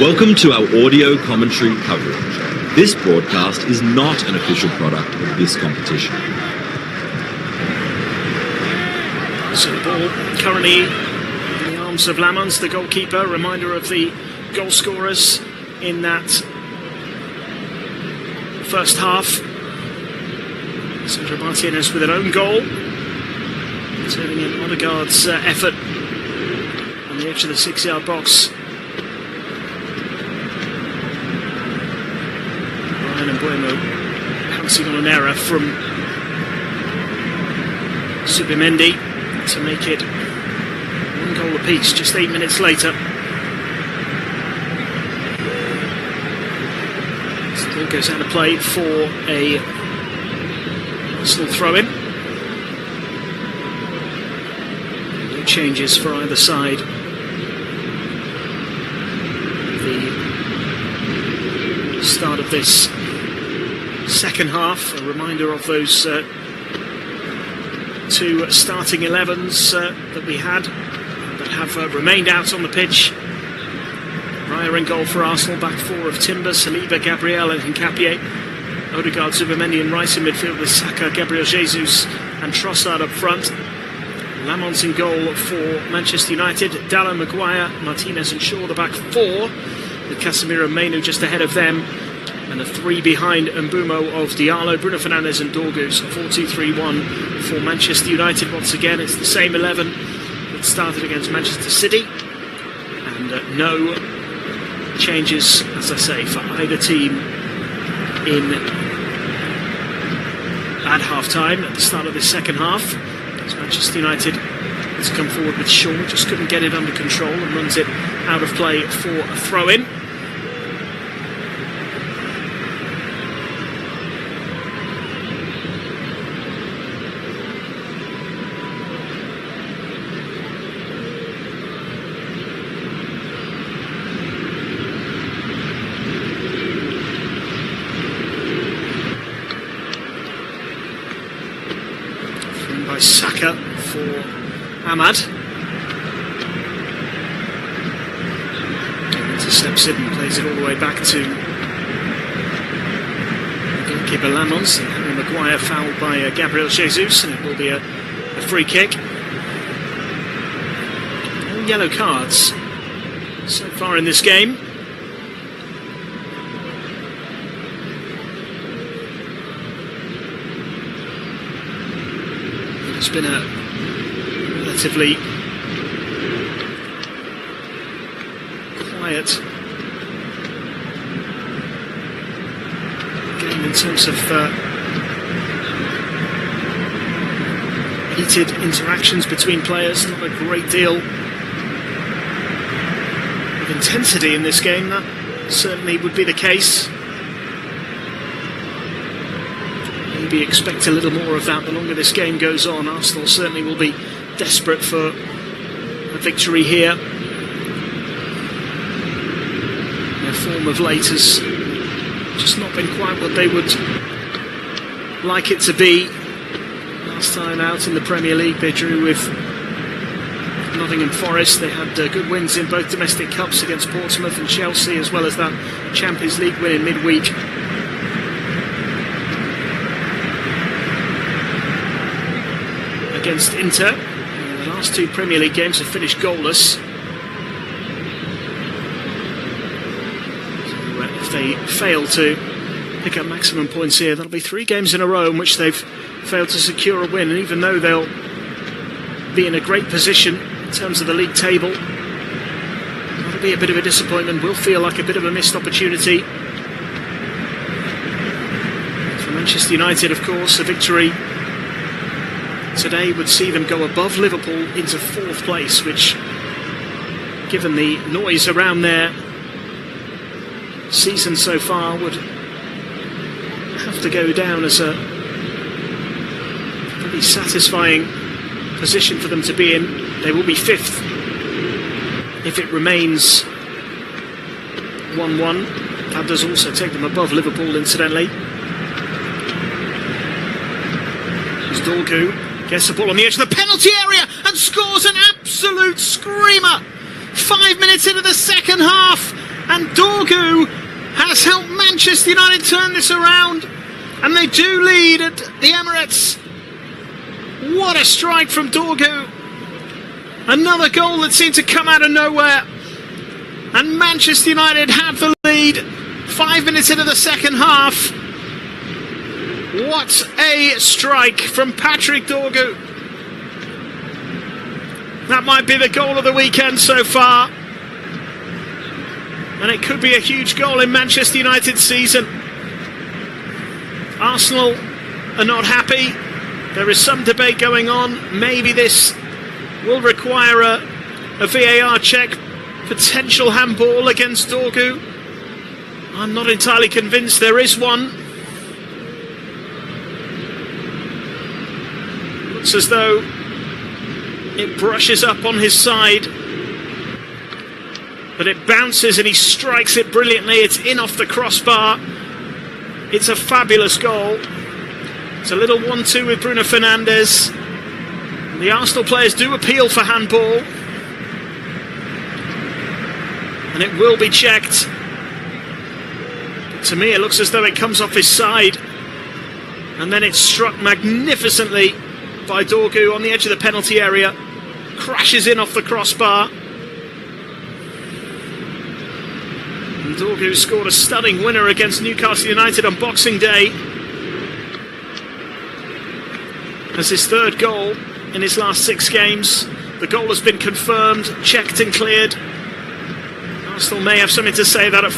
Welcome to our audio commentary coverage. This broadcast is not an official product of this competition. So the ball currently in the arms of Lamons, the goalkeeper. Reminder of the goal scorers in that first half. Sandro Martinez with an own goal, turning in Odegaard's effort on the edge of the 6-yard box. Ryan and Bueno pouncing on an error from Zubimendi to make it 1 goal apiece just 8 minutes later. So the ball goes out of play for a Arsenal throw-in. No changes for either side. The start of this second half, a reminder of those two starting 11s that we had that have remained out on the pitch. Raya in goal for Arsenal, back four of Timber, Saliba, Gabriel and Hincapié. Odegaard, Zubimendi and Rice in midfield with Saka, Gabriel Jesus and Trossard up front. Lamons in goal for Manchester United, Dallo, Maguire, Martinez and Shaw, the back four, with Casemiro and Mainu just ahead of them, and the three behind Mbumo of Diallo, Bruno Fernandes and Dorgus. 4-2-3-1 for Manchester United. Once again, it's the same 11 that started against Manchester City, and no changes, as I say, for either team at half-time at the start of this second half. As Manchester United has come forward with Shaw, just couldn't get it under control and runs it out of play for a throw-in. By Saka for Ahmad. Intercepts it and plays it all the way back to goalkeeper Lamons. Harry Maguire fouled by Gabriel Jesus, and it will be a free kick. No yellow cards so far in this game. It's been a relatively quiet game in terms of heated interactions between players. Not a great deal of intensity in this game. That certainly would be the case. Maybe expect a little more of that the longer this game goes on. Arsenal certainly will be desperate for a victory here. Their form of late has just not been quite what they would like it to be. Last time out in the Premier League they drew with Nottingham Forest. They had good wins in both domestic cups against Portsmouth and Chelsea, as well as that Champions League win in midweek against Inter. The last two Premier League games have finished goalless. So if they fail to pick up maximum points here, that'll be 3 games in a row in which they've failed to secure a win. And even though they'll be in a great position in terms of the league table, that'll be a bit of a disappointment. Will feel like a bit of a missed opportunity. For Manchester United, of course, a victory today would see them go above Liverpool into 4th place, which, given the noise around their season so far, would have to go down as a pretty satisfying position for them to be in. They will be 5th if it remains 1-1. That does also take them above Liverpool, incidentally. There's Dorgu. Gets the ball on the edge of the penalty area and scores an absolute screamer. 5 minutes into the second half, And Dorgu has helped Manchester United turn this around, and they do lead at the Emirates. What a strike from Dorgu. Another goal that seemed to come out of nowhere. And Manchester United have the lead 5 minutes into the second half. What a strike from Patrick Dorgu. That might be the goal of the weekend so far. And it could be a huge goal in Manchester United's season. Arsenal are not happy. There is some debate going on. Maybe this will require a VAR check. Potential handball against Dorgu. I'm not entirely convinced there is one. Looks as though it brushes up on his side, but it bounces and he strikes it brilliantly. It's in off the crossbar. It's a fabulous goal. It's a little 1-2 with Bruno Fernandes. The Arsenal players do appeal for handball, and it will be checked. But to me, it looks as though it comes off his side, and then it's struck magnificently by Dorgu on the edge of the penalty area. Crashes in off the crossbar. And Dorgu scored a stunning winner against Newcastle United on Boxing Day. As his third goal in his last 6 games. The goal has been confirmed, checked and cleared. Arsenal may have something to say about that at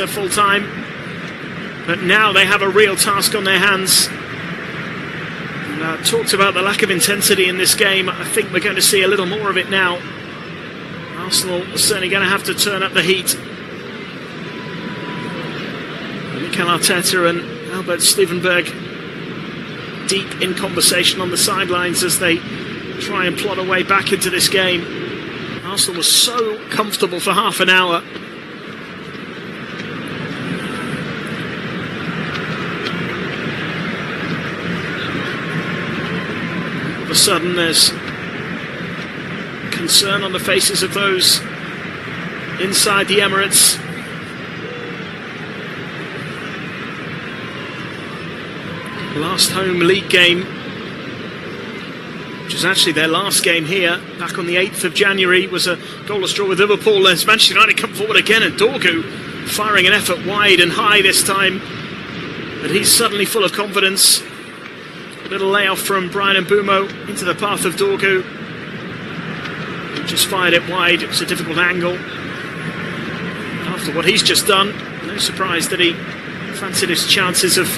full time. But now they have a real task on their hands. And, talked about the lack of intensity in this game. I think we're going to see a little more of it now. Arsenal are certainly going to have to turn up the heat. Mikel Arteta and Albert Stevenberg deep in conversation on the sidelines as they try and plot a way back into this game. Arsenal was so comfortable for half an hour. All of a sudden there's concern on the faces of those inside the Emirates. Last home league game, which was actually their last game here, back on the 8th of January, was a goalless draw with Liverpool. As Manchester United come forward again, and Dorgu firing an effort wide and high this time. But he's suddenly full of confidence. A little layoff from Brian Mbeumo into the path of Dorgu. He just fired it wide. It was a difficult angle. After what he's just done, no surprise that he fancied his chances of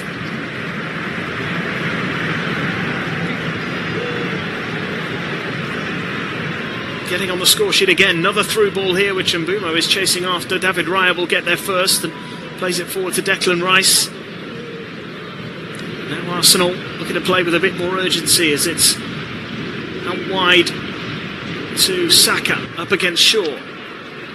getting on the score sheet again. Another through ball here, which Mbeumo is chasing after. David Raya will get there first and plays it forward to Declan Rice. Now Arsenal looking to play with a bit more urgency as it's out wide to Saka up against Shaw.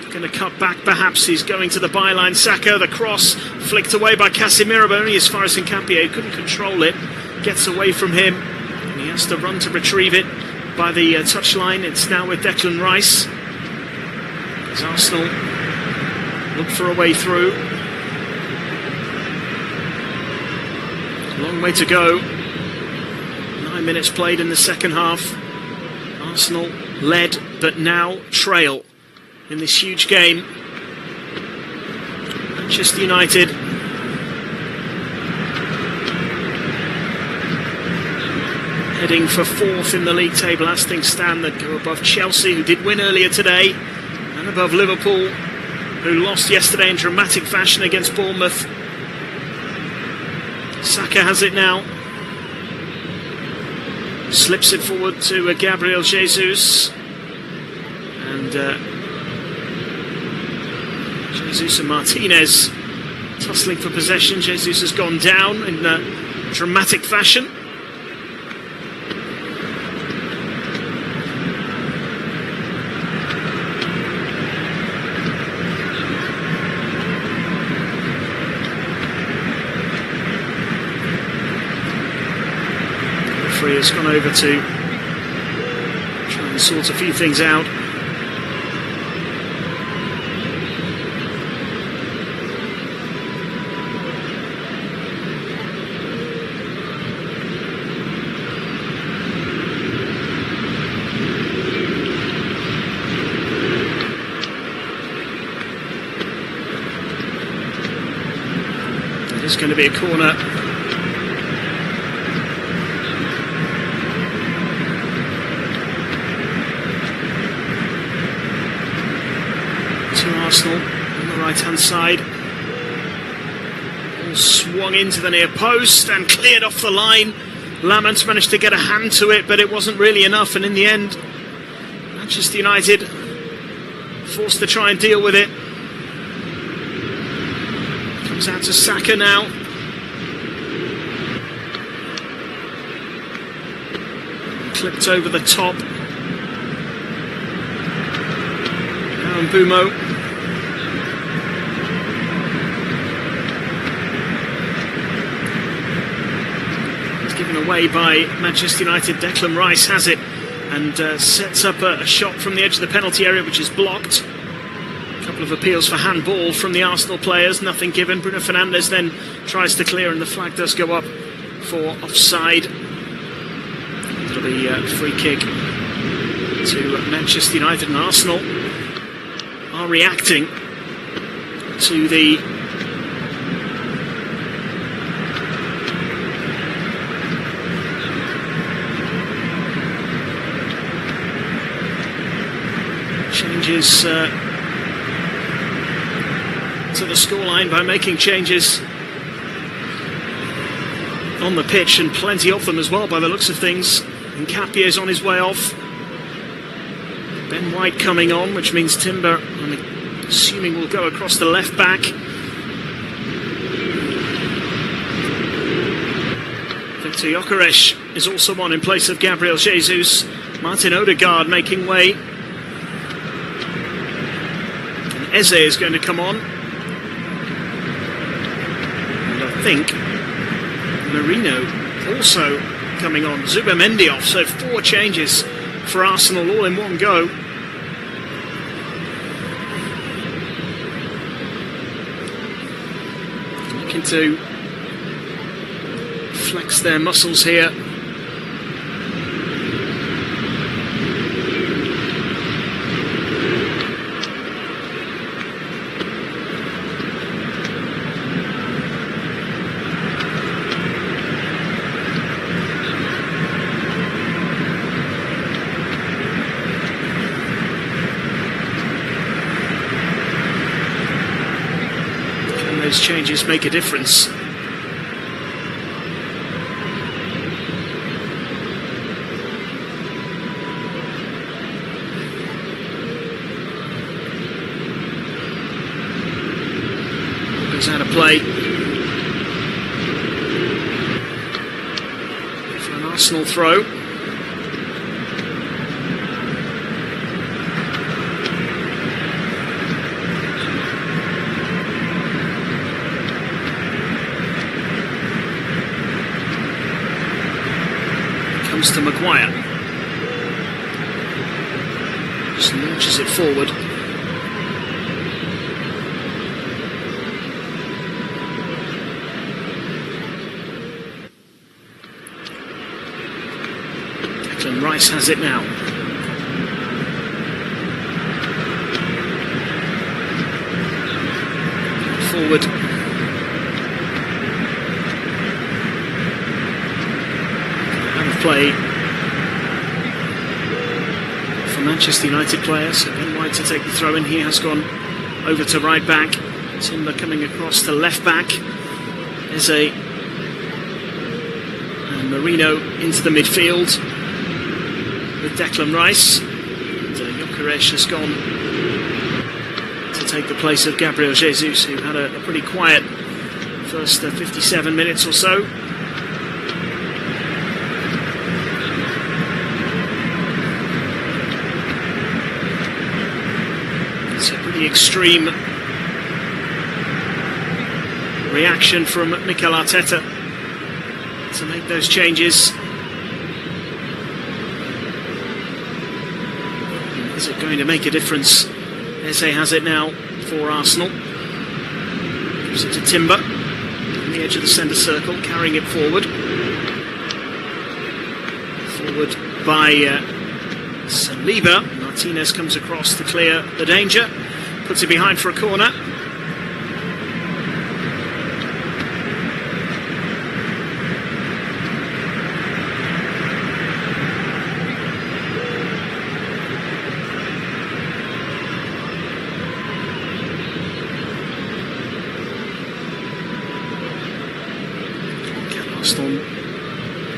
Going to cut back perhaps. He's going to the byline. Saka, the cross flicked away by Casemiro, but only as far as Hincapié couldn't control it. Gets away from him and he has to run to retrieve it by the touchline. It's now with Declan Rice as Arsenal look for a way through. Long way to go. 9 minutes played in the second half. Arsenal led but now trail in this huge game. Manchester United heading for 4th in the league table as things stand. That go above Chelsea, who did win earlier today, and above Liverpool, who lost yesterday in dramatic fashion against Bournemouth. Saka has it now. Slips it forward to Gabriel Jesus. And Jesus and Martinez tussling for possession. Jesus has gone down in dramatic fashion. Has gone over to try and sort a few things out. There's going to be a corner. To Arsenal on the right-hand side. All swung into the near post and cleared off the line. Lamont managed to get a hand to it, but it wasn't really enough, and in the end, Manchester United forced to try and deal with it. Comes out to Saka now. Clipped over the top. Now Mbumo. Away by Manchester United. Declan Rice has it and sets up a shot from the edge of the penalty area, which is blocked. A couple of appeals for handball from the Arsenal players, nothing given. Bruno Fernandes then tries to clear and the flag does go up for offside. It'll be a free kick to Manchester United, and Arsenal are reacting to the changes to the scoreline by making changes on the pitch, and plenty of them as well by the looks of things. Nkapie is on his way off. Ben White coming on, which means Timber, I'm assuming, will go across the left back. Victor Gyökeres is also on in place of Gabriel Jesus. Martin Odegaard making way. Eze is going to come on, and I think Marino also coming on. Zubimendi off, so 4 changes for Arsenal all in one go. Looking to flex their muscles here. Changes make a difference. Goes out of play for an Arsenal throw. To Maguire, just launches it forward. Declan Rice has it now. Forward. Play for Manchester United players. So Ben White to take the throw in. He has gone over to right back. Timber coming across to left back. Eze and Marino into the midfield with Declan Rice. And Gyökeres has gone to take the place of Gabriel Jesus, who had a pretty quiet first 57 minutes or so. Extreme reaction from Mikel Arteta to make those changes. Is it going to make a difference? Eze has it now for Arsenal. Gives it to Timber on the edge of the centre circle, carrying it forward. Forward by Saliba. Martinez comes across to clear the danger. Puts it behind for a corner. Arsenal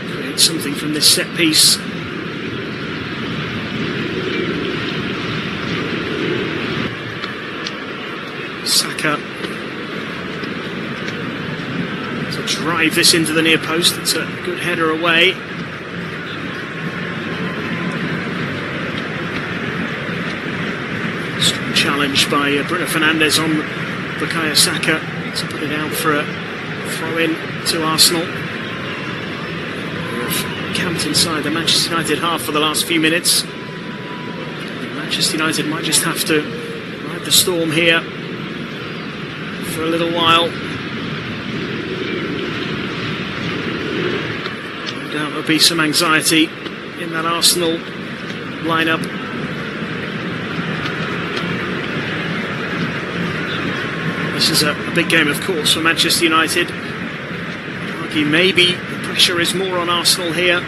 create something from this set piece. Saka to drive this into the near post. It's a good header away. Strong challenge by Bruno Fernandes on Bukayo Saka to put it out for a throw-in to Arsenal. They've camped inside the Manchester United half for the last few minutes. Manchester United might just have to ride the storm here for a little while. No doubt there'll be some anxiety in that Arsenal lineup. This is a big game, of course, for Manchester United. I'd argue maybe the pressure is more on Arsenal here.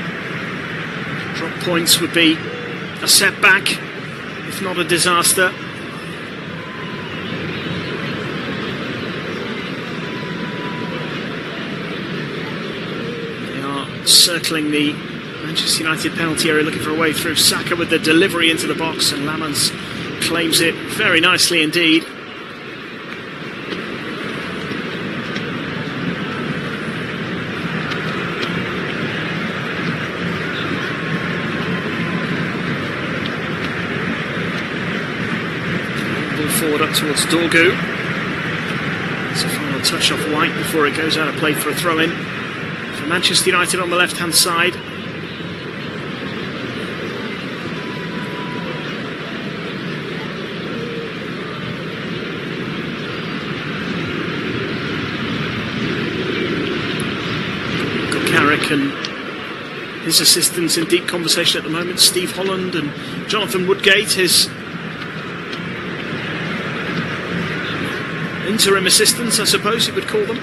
Drop points would be a setback, if not a disaster. They are circling the Manchester United penalty area, looking for a way through. Saka with the delivery into the box, and Lamans claims it very nicely indeed. Forward up towards Dorgu. It's a final touch off White before it goes out of play for a throw-in for Manchester United on the left-hand side. Carrick and his assistants in deep conversation at the moment. Steve Holland and Jonathan Woodgate, his interim assistants, I suppose you would call them.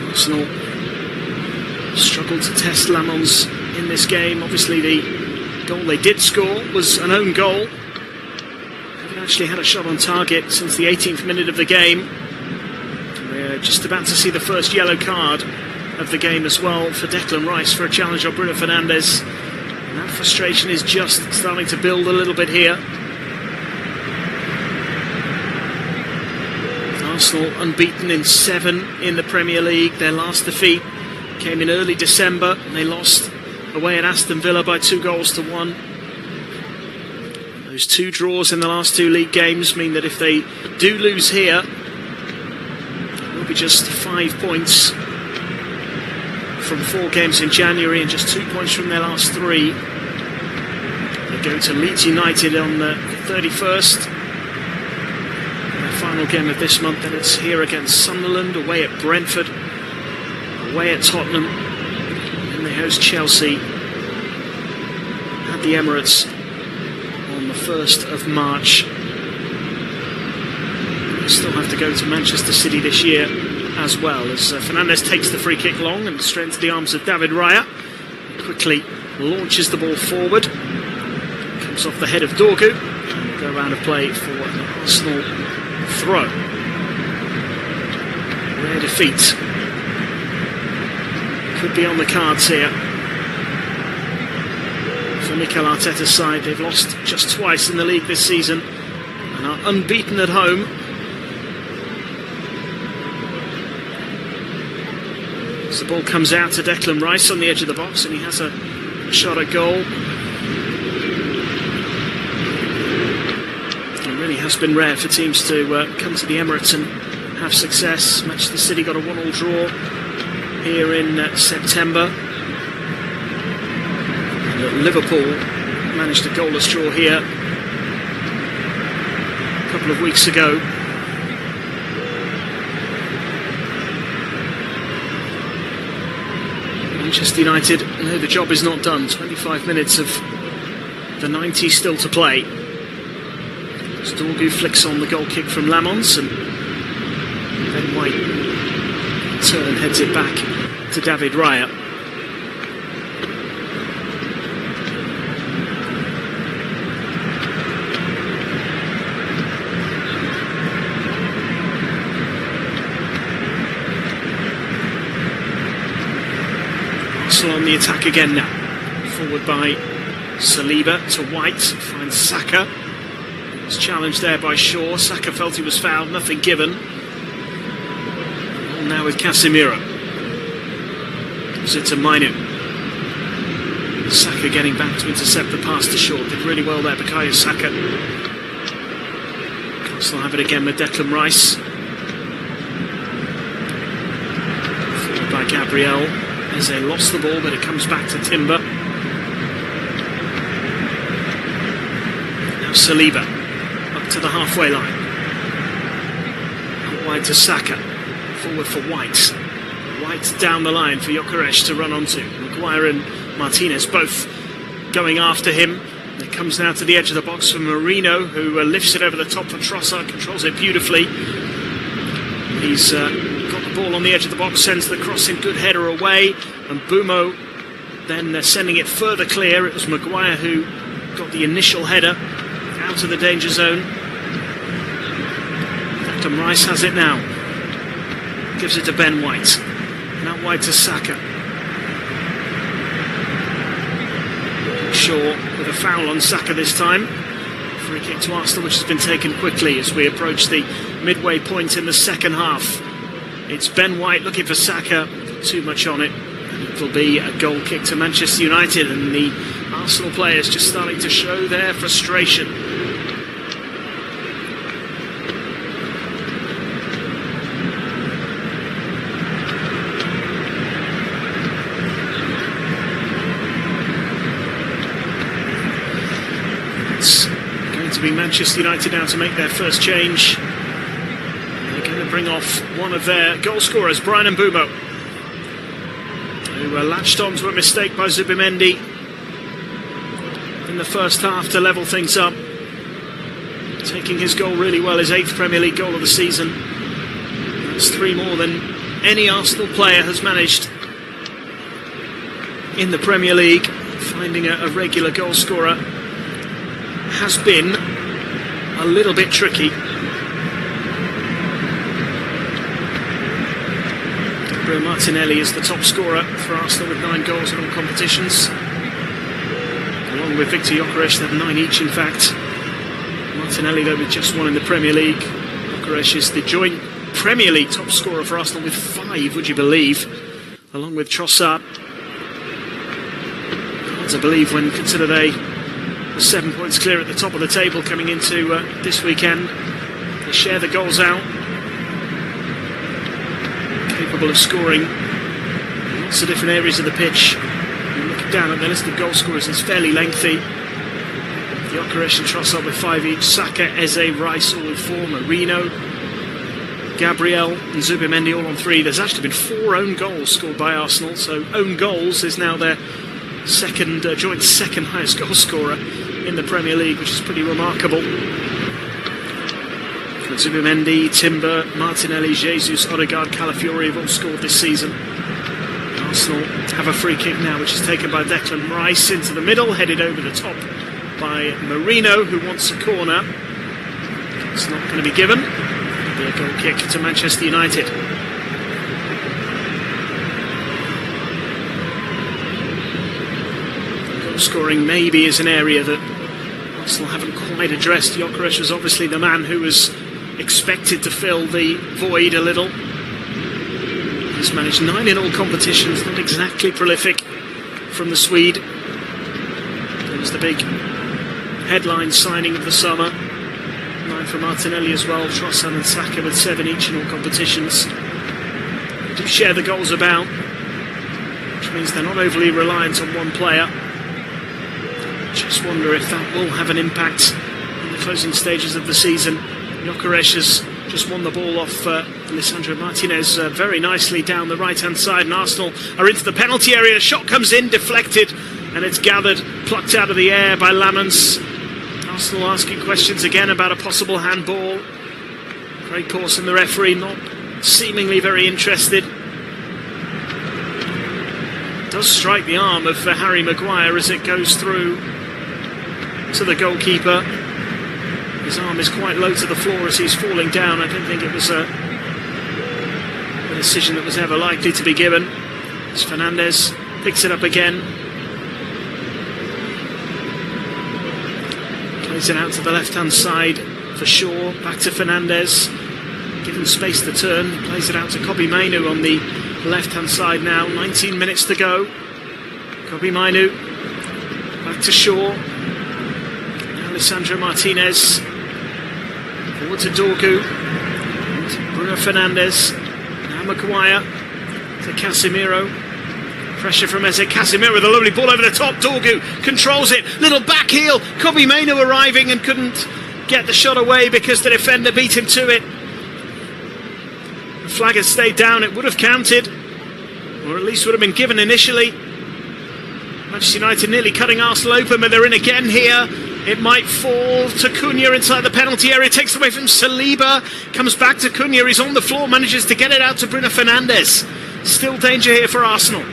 Arsenal struggled to test Lamans in this game. Obviously the goal they did score was an own goal. Actually had a shot on target since the 18th minute of the game. We're just about to see the first yellow card of the game as well for Declan Rice for a challenge on Bruno Fernandes. And that frustration is just starting to build a little bit here. Arsenal unbeaten in 7 in the Premier League. Their last defeat came in early December, and they lost away at Aston Villa by 2-1. Those 2 draws in the last 2 league games mean that if they do lose here, it will be just 5 points from 4 games in January and just 2 points from their last 3. They go to Leeds United on the 31st. Their final game of this month, and it's here against Sunderland, away at Brentford, away at Tottenham, and they host Chelsea at the Emirates on the 1st of March. They still have to go to Manchester City this year as well, as Fernandes takes the free kick long and straight into the arms of David Raya. Quickly launches the ball forward, comes off the head of Dorgu, and will go round of play for an Arsenal throw. Rare defeat could be on the cards here for Mikel Arteta's side. They've lost just twice in the league this season and are unbeaten at home. As the ball comes out to Declan Rice on the edge of the box, and he has a shot at goal. It really has been rare for teams to come to the Emirates and have success. Manchester City got a 1-1 draw here in September. And Liverpool managed a goalless draw here a couple of weeks ago. Manchester United, no, the job is not done. 25 minutes of the 90 still to play. As Dorgu flicks on the goal kick from Lamons, and Ben White turn heads it back to David Raya. Arsenal on the attack again now. Forward by Saliba to White, finds Saka. Was challenged there by Shaw. Saka felt he was fouled, nothing given. And now with Casemiro. Gives it to Mainu. Saka getting back to intercept the pass to Shaw. Did really well there, Bukayo Saka. Arsenal have it again with Declan Rice. Followed by Gabriel. Eze lost the ball, but it comes back to Timber. Now Saliba. Up to the halfway line. Out wide to Saka. Forward for White. White down the line for Gyökeres to run onto. Maguire and Martinez both going after him. It comes now to the edge of the box for Marino, who lifts it over the top for Trossard, controls it beautifully. He's got the ball on the edge of the box, sends the cross in, good header away, and Bumo then sending it further clear. It was Maguire who got the initial header out of the danger zone. Declan Rice has it now. Gives it to Ben White. And out wide to Saka. Shaw with a foul on Saka this time. Free kick to Arsenal, which has been taken quickly as we approach the midway point in the second half. It's Ben White looking for Saka. Too much on it. And it will be a goal kick to Manchester United, and the Arsenal players just starting to show their frustration. To be Manchester United now to make their first change. They're going to bring off one of their goal scorers, Brian Mbeumo, who latched on to a mistake by Zubimendi in the first half to level things up, taking his goal really well, his 8th Premier League goal of the season. That's 3 more than any Arsenal player has managed in the Premier League. Finding a regular goal scorer has been a little bit tricky. Gabriel Martinelli is the top scorer for Arsenal with 9 goals in all competitions. Along with Victor Gyökeres, they have 9 each in fact. Martinelli though with just 1 in the Premier League. Gyökeres is the joint Premier League top scorer for Arsenal with 5, would you believe? Along with Trossard. Hard to believe when you consider they 7 points clear at the top of the table coming into this weekend. They share the goals out. Capable of scoring in lots of different areas of the pitch. And looking down at the list of goal scorers, it's fairly lengthy. Gyökeres and Trossard with 5 each. Saka, Eze, Rice all with 4. Marino, Gabriel and Zubimendi all on 3. There's actually been 4 own goals scored by Arsenal. So own goals is now their joint second highest goal scorer in the Premier League, which is pretty remarkable. For Zubimendi, Timber, Martinelli, Jesus, Odegaard, Calafiori have all scored this season. Arsenal have a free kick now, which is taken by Declan Rice into the middle, headed over the top by Marino, who wants a corner. It's not going to be given. It'll be a goal kick to Manchester United. Scoring maybe is an area that Arsenal haven't quite addressed. Gyökeres was obviously the man who was expected to fill the void a little. He's managed 9 in all competitions, not exactly prolific from the Swede. There was the big headline signing of the summer. 9 for Martinelli as well. Trossard and Saka with 7 each in all competitions. They do share the goals about, which means they're not overly reliant on one player. Just wonder if that will have an impact in the closing stages of the season. Gyökeres has just won the ball off Lisandro Martinez very nicely down the right-hand side, and Arsenal are into the penalty area. Shot comes in, deflected, and it's gathered, plucked out of the air by Lamens. Arsenal asking questions again about a possible handball. Craig Pawson, the referee, not seemingly very interested. Does strike the arm of Harry Maguire as it goes through to the goalkeeper. His arm is quite low to the floor as he's falling down. I don't think it was a decision that was ever likely to be given. As Fernandes picks it up again. Plays it out to the left-hand side for Shaw. Back to Fernandes. Given space to turn. Plays it out to Kobbie Mainoo on the left-hand side now. 19 minutes to go. Kobbie Mainoo. Back to Shaw. Now Lisandro Martinez. Forward to Dorgu. To Bruno Fernandes. Now Maguire. To Casemiro. Pressure from Eze. Casemiro with a lovely ball over the top. Dorgu controls it. Little back heel. Kobbie Mainoo arriving and couldn't get the shot away because the defender beat him to it. The flag had stayed down. It would have counted, or at least would have been given initially. Manchester United nearly cutting Arsenal open, but they're in again here. It might fall to Cunha inside the penalty area. Takes away from Saliba. Comes back to Cunha. He's on the floor. Manages to get it out to Bruno Fernandes. Still danger here for Arsenal.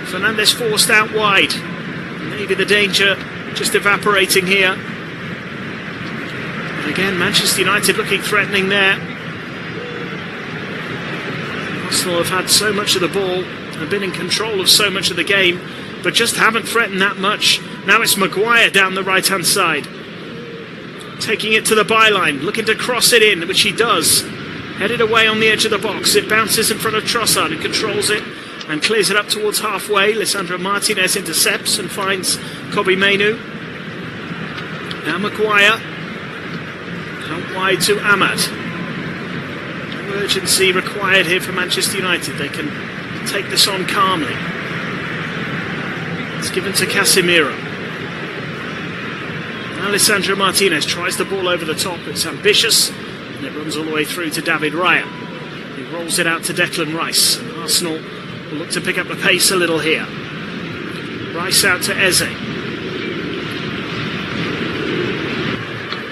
Fernandes forced out wide. Maybe the danger just evaporating here. And again, Manchester United looking threatening there. Arsenal have had so much of the ball and been in control of so much of the game, but just haven't threatened that much. Now it's Maguire down the right-hand side. Taking it to the byline, looking to cross it in, which he does. Headed away on the edge of the box. It bounces in front of Trossard, who controls it and clears it up towards halfway. Lisandro Martinez intercepts and finds Kobbie Mainoo. Now Maguire. Out wide to Ahmad. No urgency required here for Manchester United. They can take this on calmly. It's given to Casemiro. Now Lisandro Martinez tries the ball over the top. It's ambitious, and it runs all the way through to David Raya. He rolls it out to Declan Rice. And Arsenal will look to pick up the pace a little here. Rice out to Eze.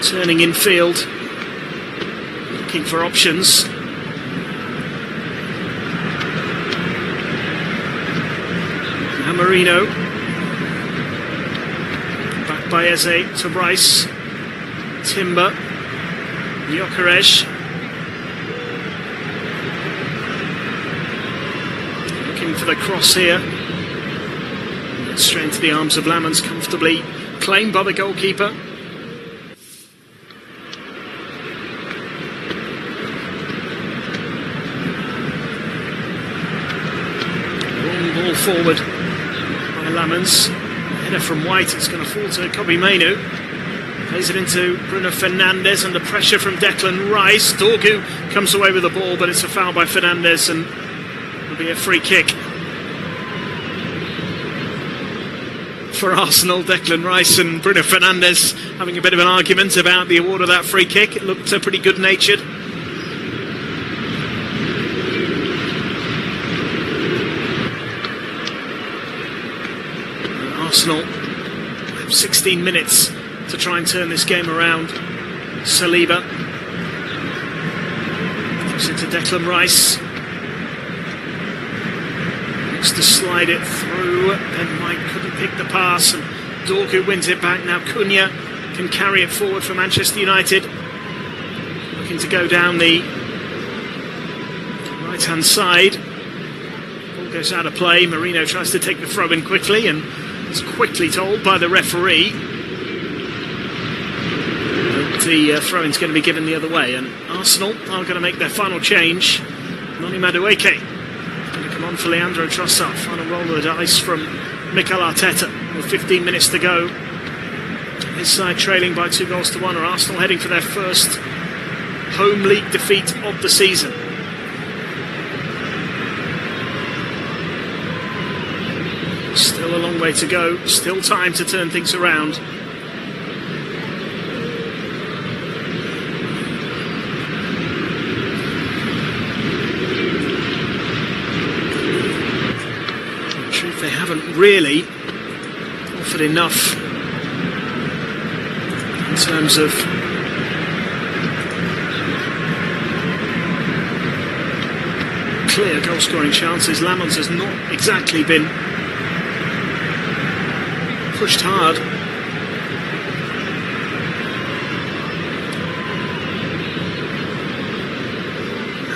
Turning infield, looking for options. Now Marino. Back by Eze to Rice. Timber. Gyökeres. Looking for the cross here. Straight into the arms of Lamans, comfortably claimed by the goalkeeper. Long ball forward by Lamans. Header from White, it's going to fall to Kobbie Mainoo. Plays it into Bruno Fernandes under pressure from Declan Rice. Dorgu comes away with the ball, but it's a foul by Fernandes and it'll be a free kick for Arsenal. Declan Rice and Bruno Fernandes having a bit of an argument about the award of that free kick. It looked pretty good-natured. Arsenal have 16 minutes to try and turn this game around. Saliba puts it to Declan Rice. Looks to slide it through. Ben White couldn't pick the pass, and Dorgu wins it back. Now Cunha can carry it forward for Manchester United. Looking to go down the right-hand side. Ball goes out of play. Marino tries to take the throw in quickly, and is quickly told by the referee that the throw-in's going to be given the other way, and Arsenal are going to make their final change. Noni Madueke going to come on for Leandro Trossard. Final roll of the dice from Mikel Arteta with 15 minutes to go. His side trailing by 2-1. Are Arsenal heading for their first home league defeat of the season. Still a long way to go, still time to turn things around. In truth, they haven't really offered enough in terms of clear goal-scoring chances. Lamons has not exactly been pushed hard.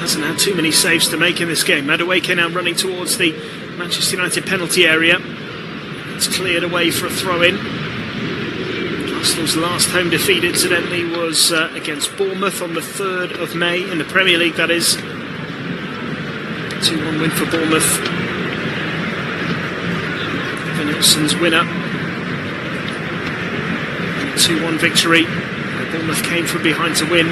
Hasn't had too many saves to make in this game. Madueke now running towards the Manchester United penalty area. It's cleared away for a throw-in. Arsenal's last home defeat, incidentally, was against Bournemouth on the 3rd of May in the Premier League, that is. 2-1 win for Bournemouth. Nelson's winner. 2-1 victory. Bournemouth came from behind to win.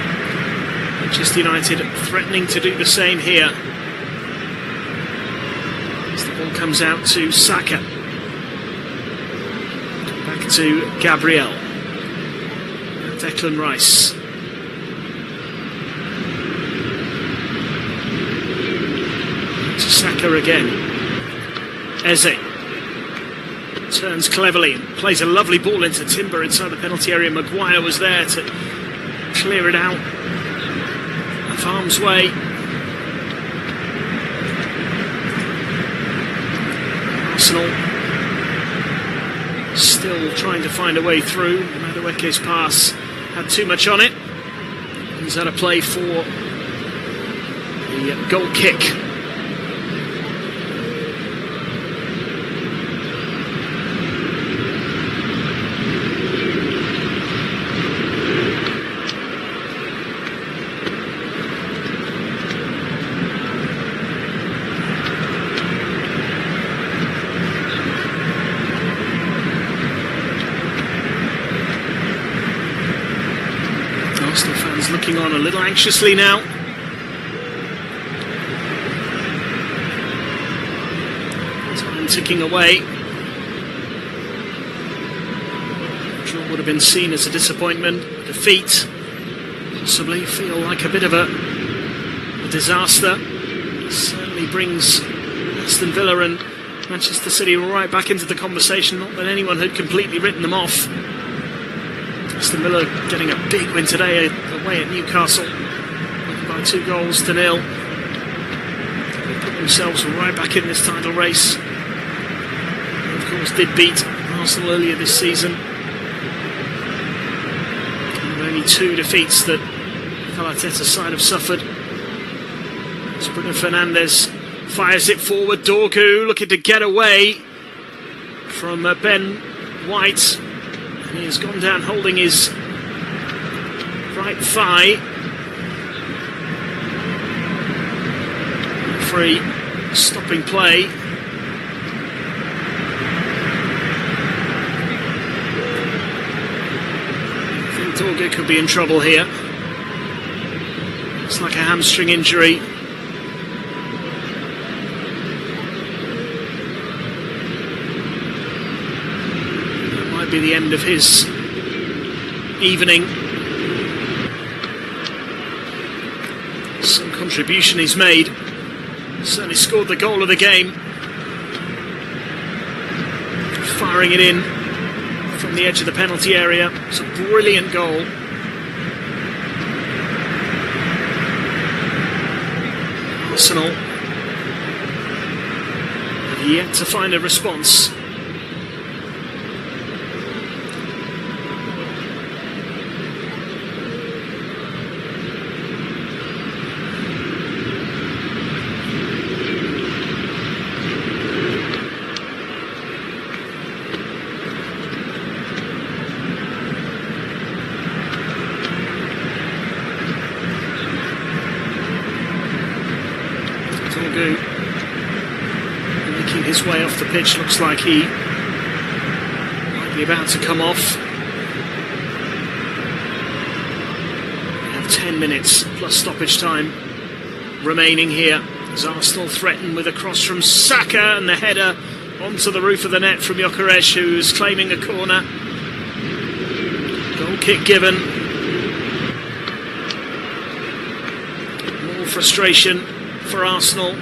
Manchester United threatening to do the same here. As the ball comes out to Saka. Back to Gabriel. Declan Rice. To Saka again. Eze. Turns cleverly and plays a lovely ball into Timber inside the penalty area. Maguire was there to clear it out of harm's way. Arsenal still trying to find a way through. Madueke's pass had too much on it. He's had a play for the goal kick. Arsenal fans looking on a little anxiously now. Time ticking away. Draw would have been seen as a disappointment. Defeat possibly feel like a bit of a disaster. It certainly brings Aston Villa and Manchester City right back into the conversation. Not that anyone had completely written them off. Aston Villa getting a big win today away at Newcastle, by 2-0. They put themselves right back in this title race. They of course did beat Arsenal earlier this season. And only 2 defeats that Arteta's side have suffered. As Bruno Fernandes fires it forward. Dorgu looking to get away from Ben White. He has gone down holding his right thigh. Free stopping play. I think Dorgu could be in trouble here. It's like a hamstring injury. Be the end of his evening. Some contribution he's made. Certainly scored the goal of the game. Firing it in from the edge of the penalty area. It's a brilliant goal. Arsenal have yet to find a response. Making his way off the pitch, looks like he might be about to come off. We have 10 minutes plus stoppage time remaining here as Arsenal threaten with a cross from Saka and the header onto the roof of the net from Gyökeres, who's claiming a corner. Goal kick given. More frustration for Arsenal.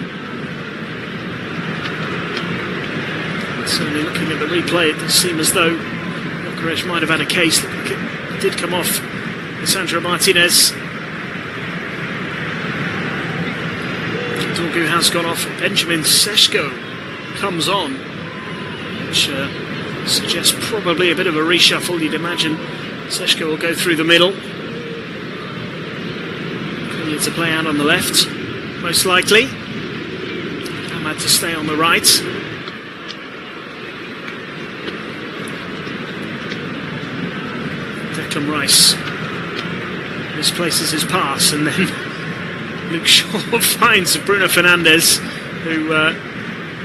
Certainly looking at the replay, it does seem as though Gyökeres might have had a case. It did come off Sandro Martinez. Dorgu has gone off. Benjamin Šeško comes on, which suggests probably a bit of a reshuffle. You'd imagine Šeško will go through the middle. Clearly to play out on the left, most likely. Ahmad to stay on the right. Declan Rice misplaces his pass, and then Luke Shaw finds Bruno Fernandes, who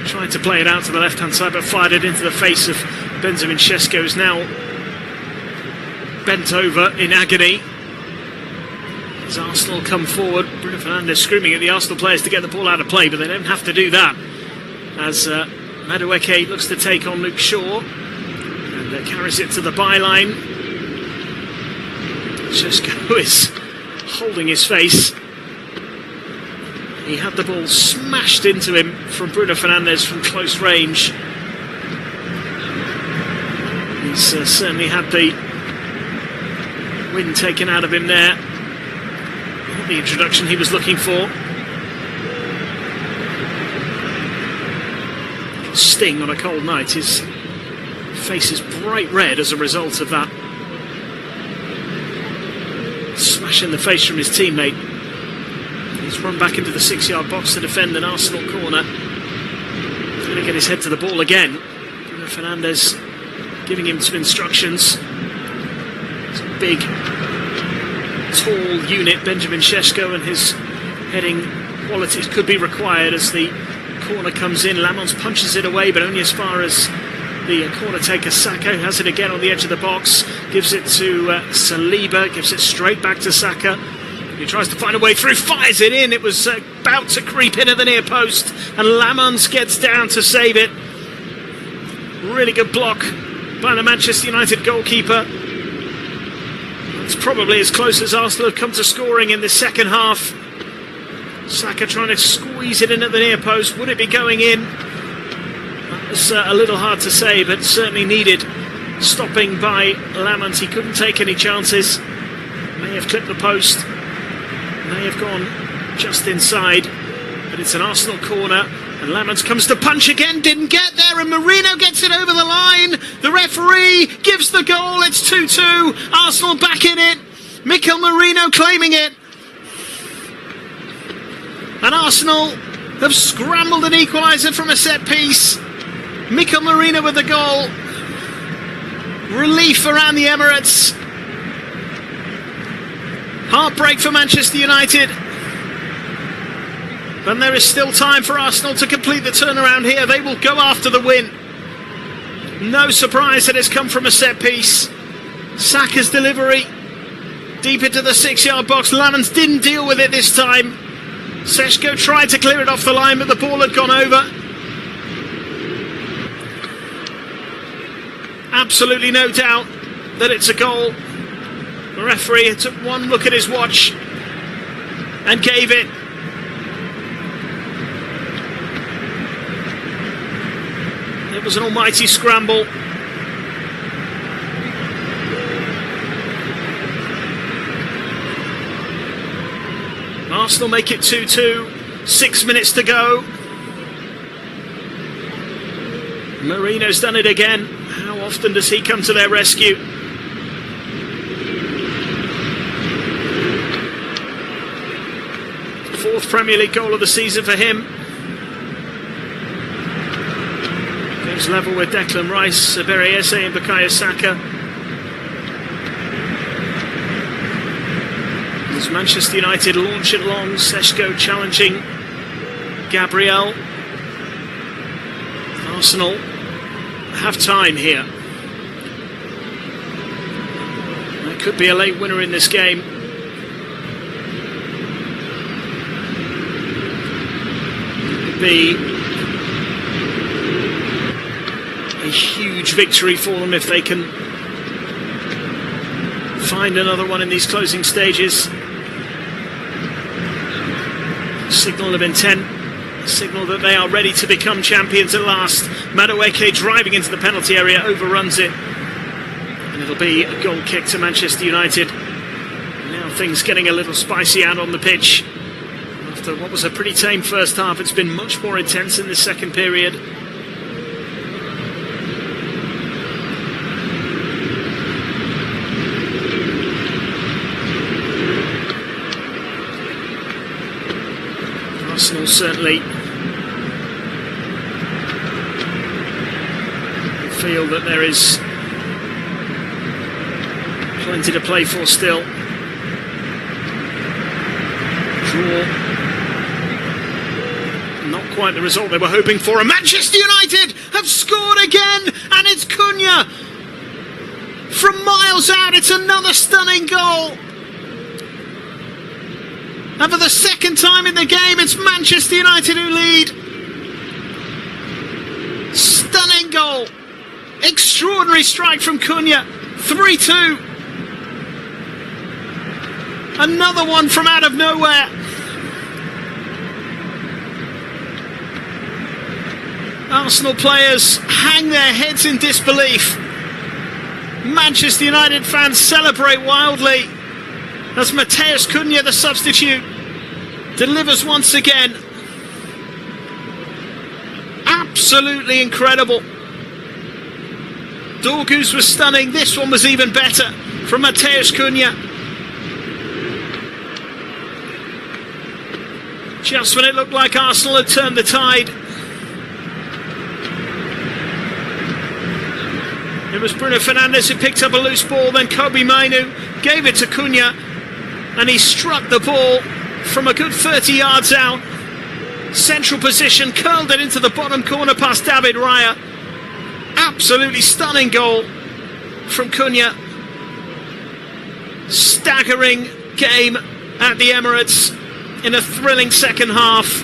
tried to play it out to the left-hand side but fired it into the face of Benjamin Šeško, who's now bent over in agony. As Arsenal come forward, Bruno Fernandes screaming at the Arsenal players to get the ball out of play, but they don't have to do that, as Madueke looks to take on Luke Shaw and carries it to the byline. Šeško is holding his face. He had the ball smashed into him from Bruno Fernandes from close range. He's certainly had the wind taken out of him there. Not the introduction he was looking for. Sting on a cold night. His face is bright red as a result of that smash in the face from his teammate. He's run back into the 6-yard box to defend an Arsenal corner. He's going to get his head to the ball again. Bruno Fernandes giving him some instructions. It's a big, tall unit, Benjamin Šeško, and his heading qualities could be required as the corner comes in. Lamons punches it away, but only as far as the corner taker Saka, who has it again on the edge of the box. Gives it to Saliba, gives it straight back to Saka. He tries to find a way through, fires it in. It was about to creep in at the near post, and Lamons gets down to save it. Really good block by the Manchester United goalkeeper. It's probably as close as Arsenal have come to scoring in the second half. Saka trying to squeeze it in at the near post. Would it be going in? That was a little hard to say, but certainly needed stopping by Lamons. He couldn't take any chances. May have clipped the post. May have gone just inside, but it's an Arsenal corner, and Lamons comes to punch again, didn't get there, and Marino gets it over the line. The referee gives the goal. It's 2-2. Arsenal back in it. Mikel Merino claiming it. And Arsenal have scrambled an equaliser from a set piece. Mikel Merino with the goal. Relief around the Emirates. Heartbreak for Manchester United. But there is still time for Arsenal to complete the turnaround here. They will go after the win. No surprise that it's come from a set piece. Saka's delivery deep into the 6-yard box. Lamons didn't deal with it this time. Šeško tried to clear it off the line, but the ball had gone over. Absolutely no doubt that it's a goal. The referee took one look at his watch and gave it. It was an almighty scramble. Arsenal make it 2-2. 6 minutes to go. Marino's done it again. How often does he come to their rescue? Fourth Premier League goal of the season for him. Goes level with Declan Rice, Bereyese and Bukayo Saka. As Manchester United launch it long, Šeško challenging Gabriel. Arsenal have time here. There could be a late winner in this game. It could be a huge victory for them if they can find another one in these closing stages. Signal of intent, a signal that they are ready to become champions at last. Madueke driving into the penalty area, overruns it, and it'll be a goal kick to Manchester United. Now things getting a little spicy out on the pitch After what was a pretty tame first half, it's been much more intense in the second period. Arsenal certainly feel that there is plenty to play for still. Draw. Not quite the result they were hoping for. And Manchester United have scored again, and it's Cunha. From miles out, it's another stunning goal. And for the second time in the game, it's Manchester United who lead. Stunning goal. Extraordinary strike from Cunha. 3-2. Another one from out of nowhere. Arsenal players hang their heads in disbelief. Manchester United fans celebrate wildly as Matheus Cunha, the substitute, delivers once again. Absolutely incredible. Dorgu's was stunning. This one was even better from Matheus Cunha. Just when it looked like Arsenal had turned the tide, it was Bruno Fernandes who picked up a loose ball, then Kobbie Mainoo gave it to Cunha, and he struck the ball from a good 30 yards out. Central position, curled it into the bottom corner past David Raya. Absolutely stunning goal from Cunha. Staggering game at the Emirates in a thrilling second half.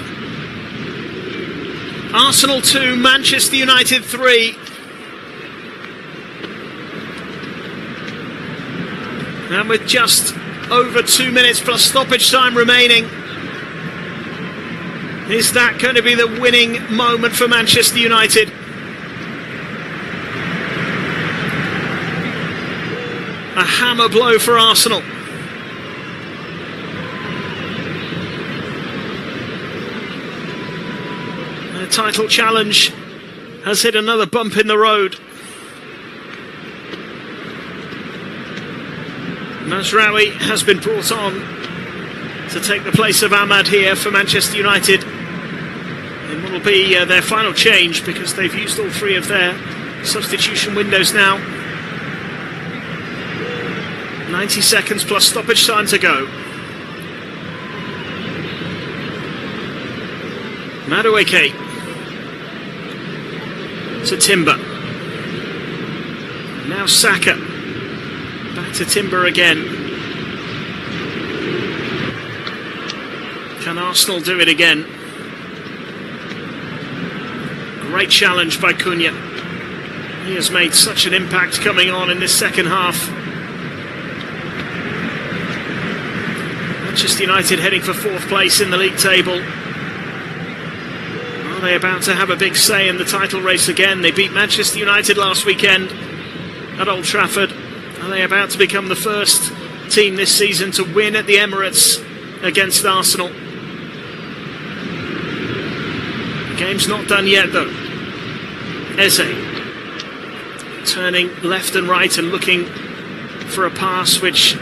Arsenal 2, Manchester United 3. And with just over 2 minutes plus stoppage time remaining, is that going to be the winning moment for Manchester United? A hammer blow for Arsenal. The title challenge has hit another bump in the road. Mazraoui has been brought on to take the place of Ahmad here for Manchester United in what will be their final change, because they've used all three of their substitution windows now. 90 seconds plus stoppage time to go. Madueke to Timber. Now Saka. Back to Timber again. Can Arsenal do it again? Great challenge by Cunha. He has made such an impact coming on in this second half. Manchester United heading for fourth place in the league table. Are they about to have a big say in the title race again? They beat Manchester United last weekend at Old Trafford. Are they about to become the first team this season to win at the Emirates against Arsenal? The game's not done yet though. Eze turning left and right and looking for a pass which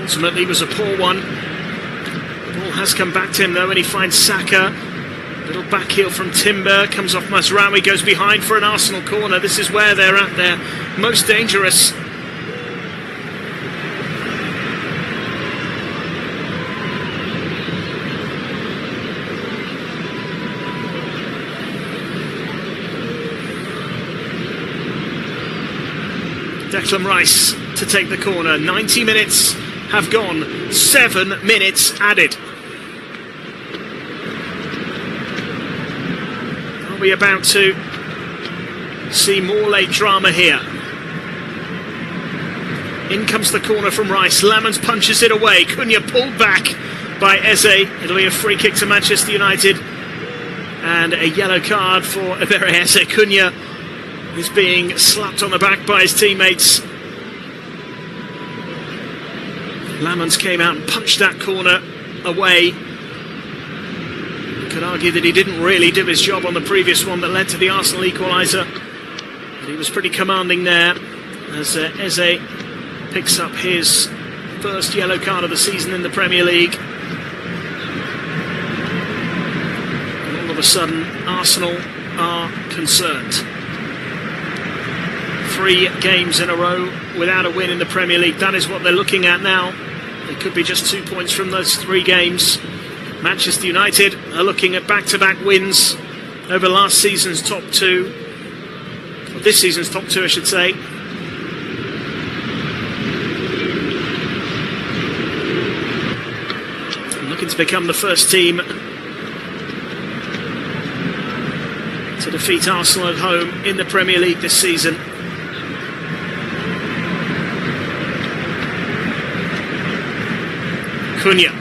ultimately was a poor one. The ball has come back to him though, and he finds Saka. Little back heel from Timber, comes off Mazraoui, goes behind for an Arsenal corner. This is where they're at their most dangerous. Declan Rice to take the corner. 90 minutes have gone, 7 minutes added. Are we about to see more late drama here? In comes the corner from Rice. Lamans punches it away. Cunha pulled back by Eze. It'll be a free kick to Manchester United. And a yellow card for Ebere Eze. Cunha is being slapped on the back by his teammates. Lamans came out and punched that corner away. could argue that he didn't really do his job on the previous one that led to the Arsenal equaliser. But he was pretty commanding there as Eze picks up his first yellow card of the season in the Premier League. And all of a sudden, Arsenal are concerned. 3 games in a row without a win in the Premier League. That is what they're looking at now. They could be just 2 points from those 3 games. Manchester United are looking at back-to-back wins over last season's top 2. Or this season's top 2, I should say. And looking to become the first team to defeat Arsenal at home in the Premier League this season. Cunha.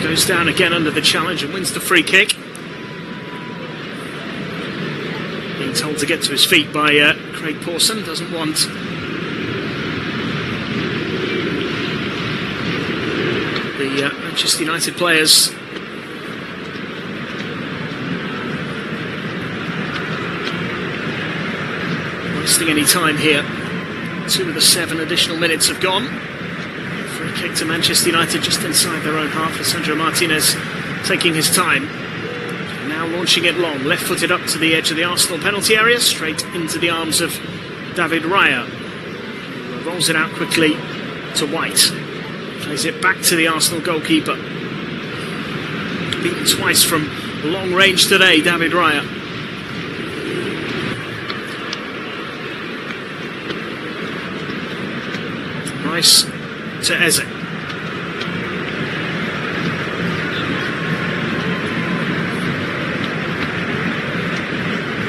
Goes down again under the challenge and wins the free kick. Being told to get to his feet by Craig Pawson. Doesn't want the Manchester United players wasting any time here. 2 of the 7 additional minutes have gone. Free kick to Manchester United just inside their own half. Lisandro Martinez taking his time. Now launching it long, left-footed up to the edge of the Arsenal penalty area, straight into the arms of David Raya. Who rolls it out quickly to White. Plays it back to the Arsenal goalkeeper. Beaten twice from long range today, David Raya. Rice to Eze.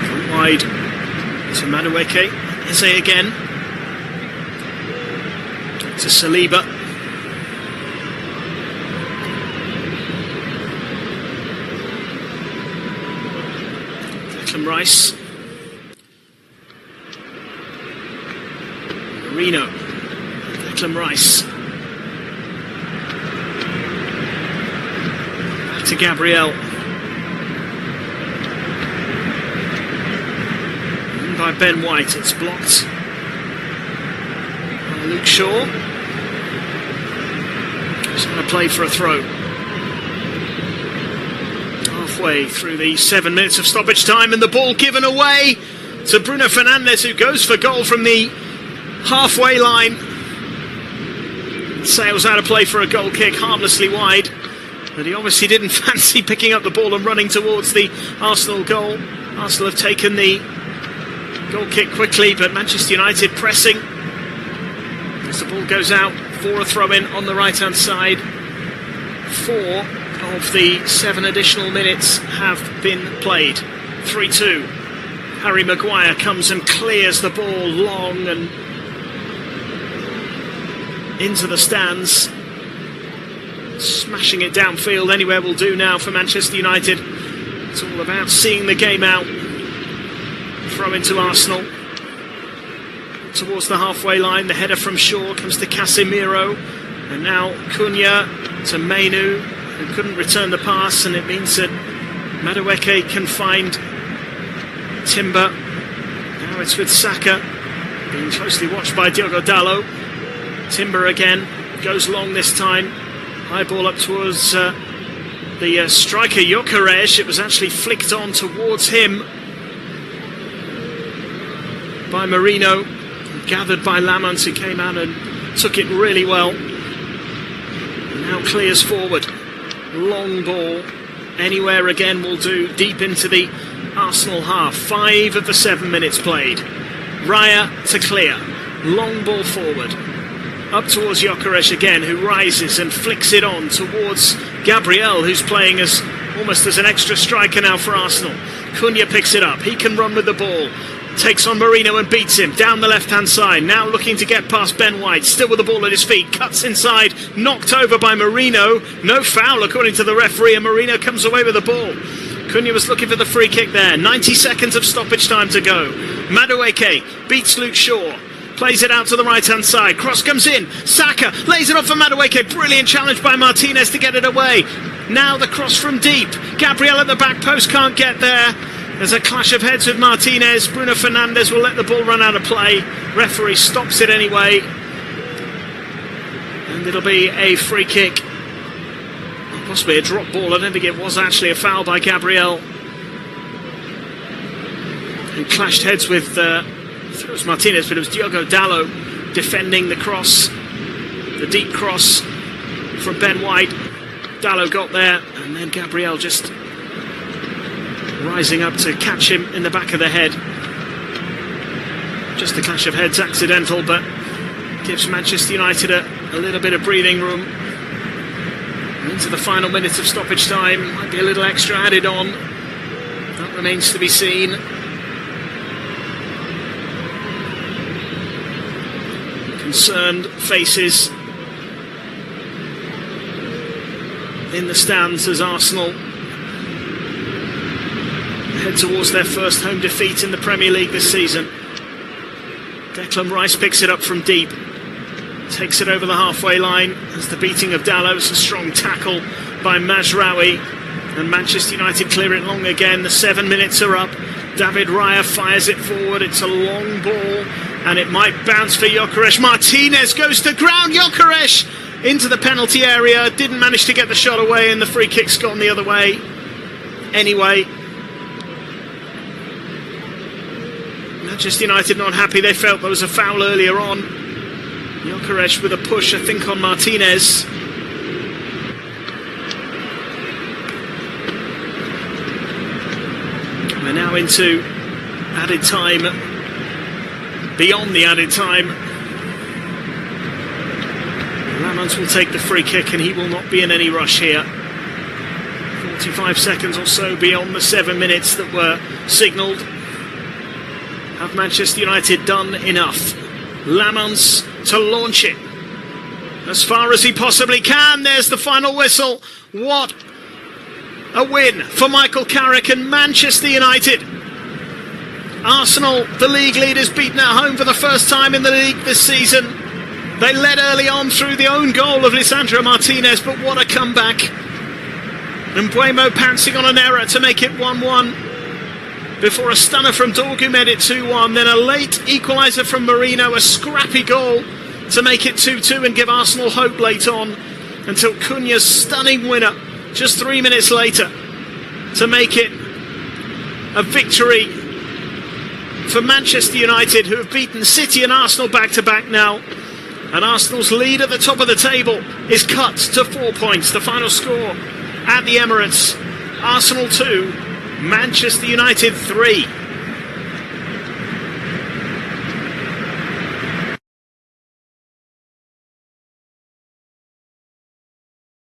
From wide to Madueke. Eze again. To Saliba. Declan Rice. Marino. Declan Rice. Back to Gabriel. And by Ben White, it's blocked by Luke Shaw. Just going to play for a throw. Halfway through the 7 minutes of stoppage time, and the ball given away to Bruno Fernandes, who goes for goal from the halfway line. Sails out of play for a goal kick, harmlessly wide, but he obviously didn't fancy picking up the ball and running towards the Arsenal goal. Arsenal have taken the goal kick quickly, but Manchester United pressing as the ball goes out for a throw-in on the right-hand side. 4 of the 7 additional minutes have been played. 3-2. Harry Maguire comes and clears the ball long and into the stands, smashing it downfield. Anywhere will do now for Manchester United. It's all about seeing the game out. Throw into Arsenal towards the halfway line. The header from Shaw comes to Casemiro, and now Cunha to Mainu, who couldn't return the pass, and it means that Madueke can find Timber. Now it's with Saka, being closely watched by Diogo Dalot. Timber again, goes long this time. High ball up towards the striker Gyökeres. It was actually flicked on towards him by Marino, gathered by Lamont, who came out and took it really well. And now clears forward. Long ball. Anywhere again will do, deep into the Arsenal half. 5 of the 7 minutes played. Raya to clear. Long ball forward. Up towards Gyökeres again, who rises and flicks it on towards Gabriel, who's playing as almost as an extra striker now for Arsenal. Cunha picks it up. He can run with the ball. Takes on Marino and beats him down the left-hand side. Now looking to get past Ben White. Still with the ball at his feet. Cuts inside. Knocked over by Marino. No foul according to the referee, and Marino comes away with the ball. Cunha was looking for the free kick there. 90 seconds of stoppage time to go. Madueke beats Luke Shaw. Plays it out to the right-hand side. Cross comes in. Saka lays it off for Madueke. Brilliant challenge by Martinez to get it away. Now the cross from deep. Gabriel at the back post can't get there. There's a clash of heads with Martinez. Bruno Fernandes will let the ball run out of play. Referee stops it anyway. And it'll be a free kick. Possibly a drop ball. I don't think it was actually a foul by Gabriel. And clashed heads with, I think it was Martinez, but it was Diogo Dalot defending the cross. The deep cross from Ben White. Dalot got there, and then Gabriel just rising up to catch him in the back of the head. Just a clash of heads, accidental, but gives Manchester United a little bit of breathing room. Into the final minutes of stoppage time. Might be a little extra added on. That remains to be seen. Concerned faces in the stands as Arsenal head towards their first home defeat in the Premier League this season. Declan Rice picks it up from deep. Takes it over the halfway line as the beating of Dalot. It's a strong tackle by Mazraoui. And Manchester United clear it long again. The 7 minutes are up. David Raya fires it forward. It's a long ball and it might bounce for Gyökeres. Martinez goes to ground. Gyökeres into the penalty area. Didn't manage to get the shot away, and the free kick's gone the other way. Anyway, Manchester United not happy. They felt there was a foul earlier on. Gyökeres with a push, I think, on Martinez. We're now into added time, beyond the added time. Lamans will take the free kick and he will not be in any rush here. 45 seconds or so beyond the 7 minutes that were signalled. Have Manchester United done enough? Lamans to launch it as far as he possibly can. There's the final whistle. What a win for Michael Carrick and Manchester United. Arsenal, the league leaders, beaten at home for the first time in the league this season. They led early on through the own goal of Lisandro Martinez, but what a comeback. And Mbeumo pouncing on an error to make it 1-1. Before a stunner from Dorgu made it 2-1, then a late equaliser from Marino, a scrappy goal to make it 2-2 and give Arsenal hope late on, until Cunha's stunning winner just 3 minutes later to make it a victory for Manchester United, who have beaten City and Arsenal back-to-back now. And Arsenal's lead at the top of the table is cut to 4 points. The final score at the Emirates: Arsenal 2, Manchester United 3.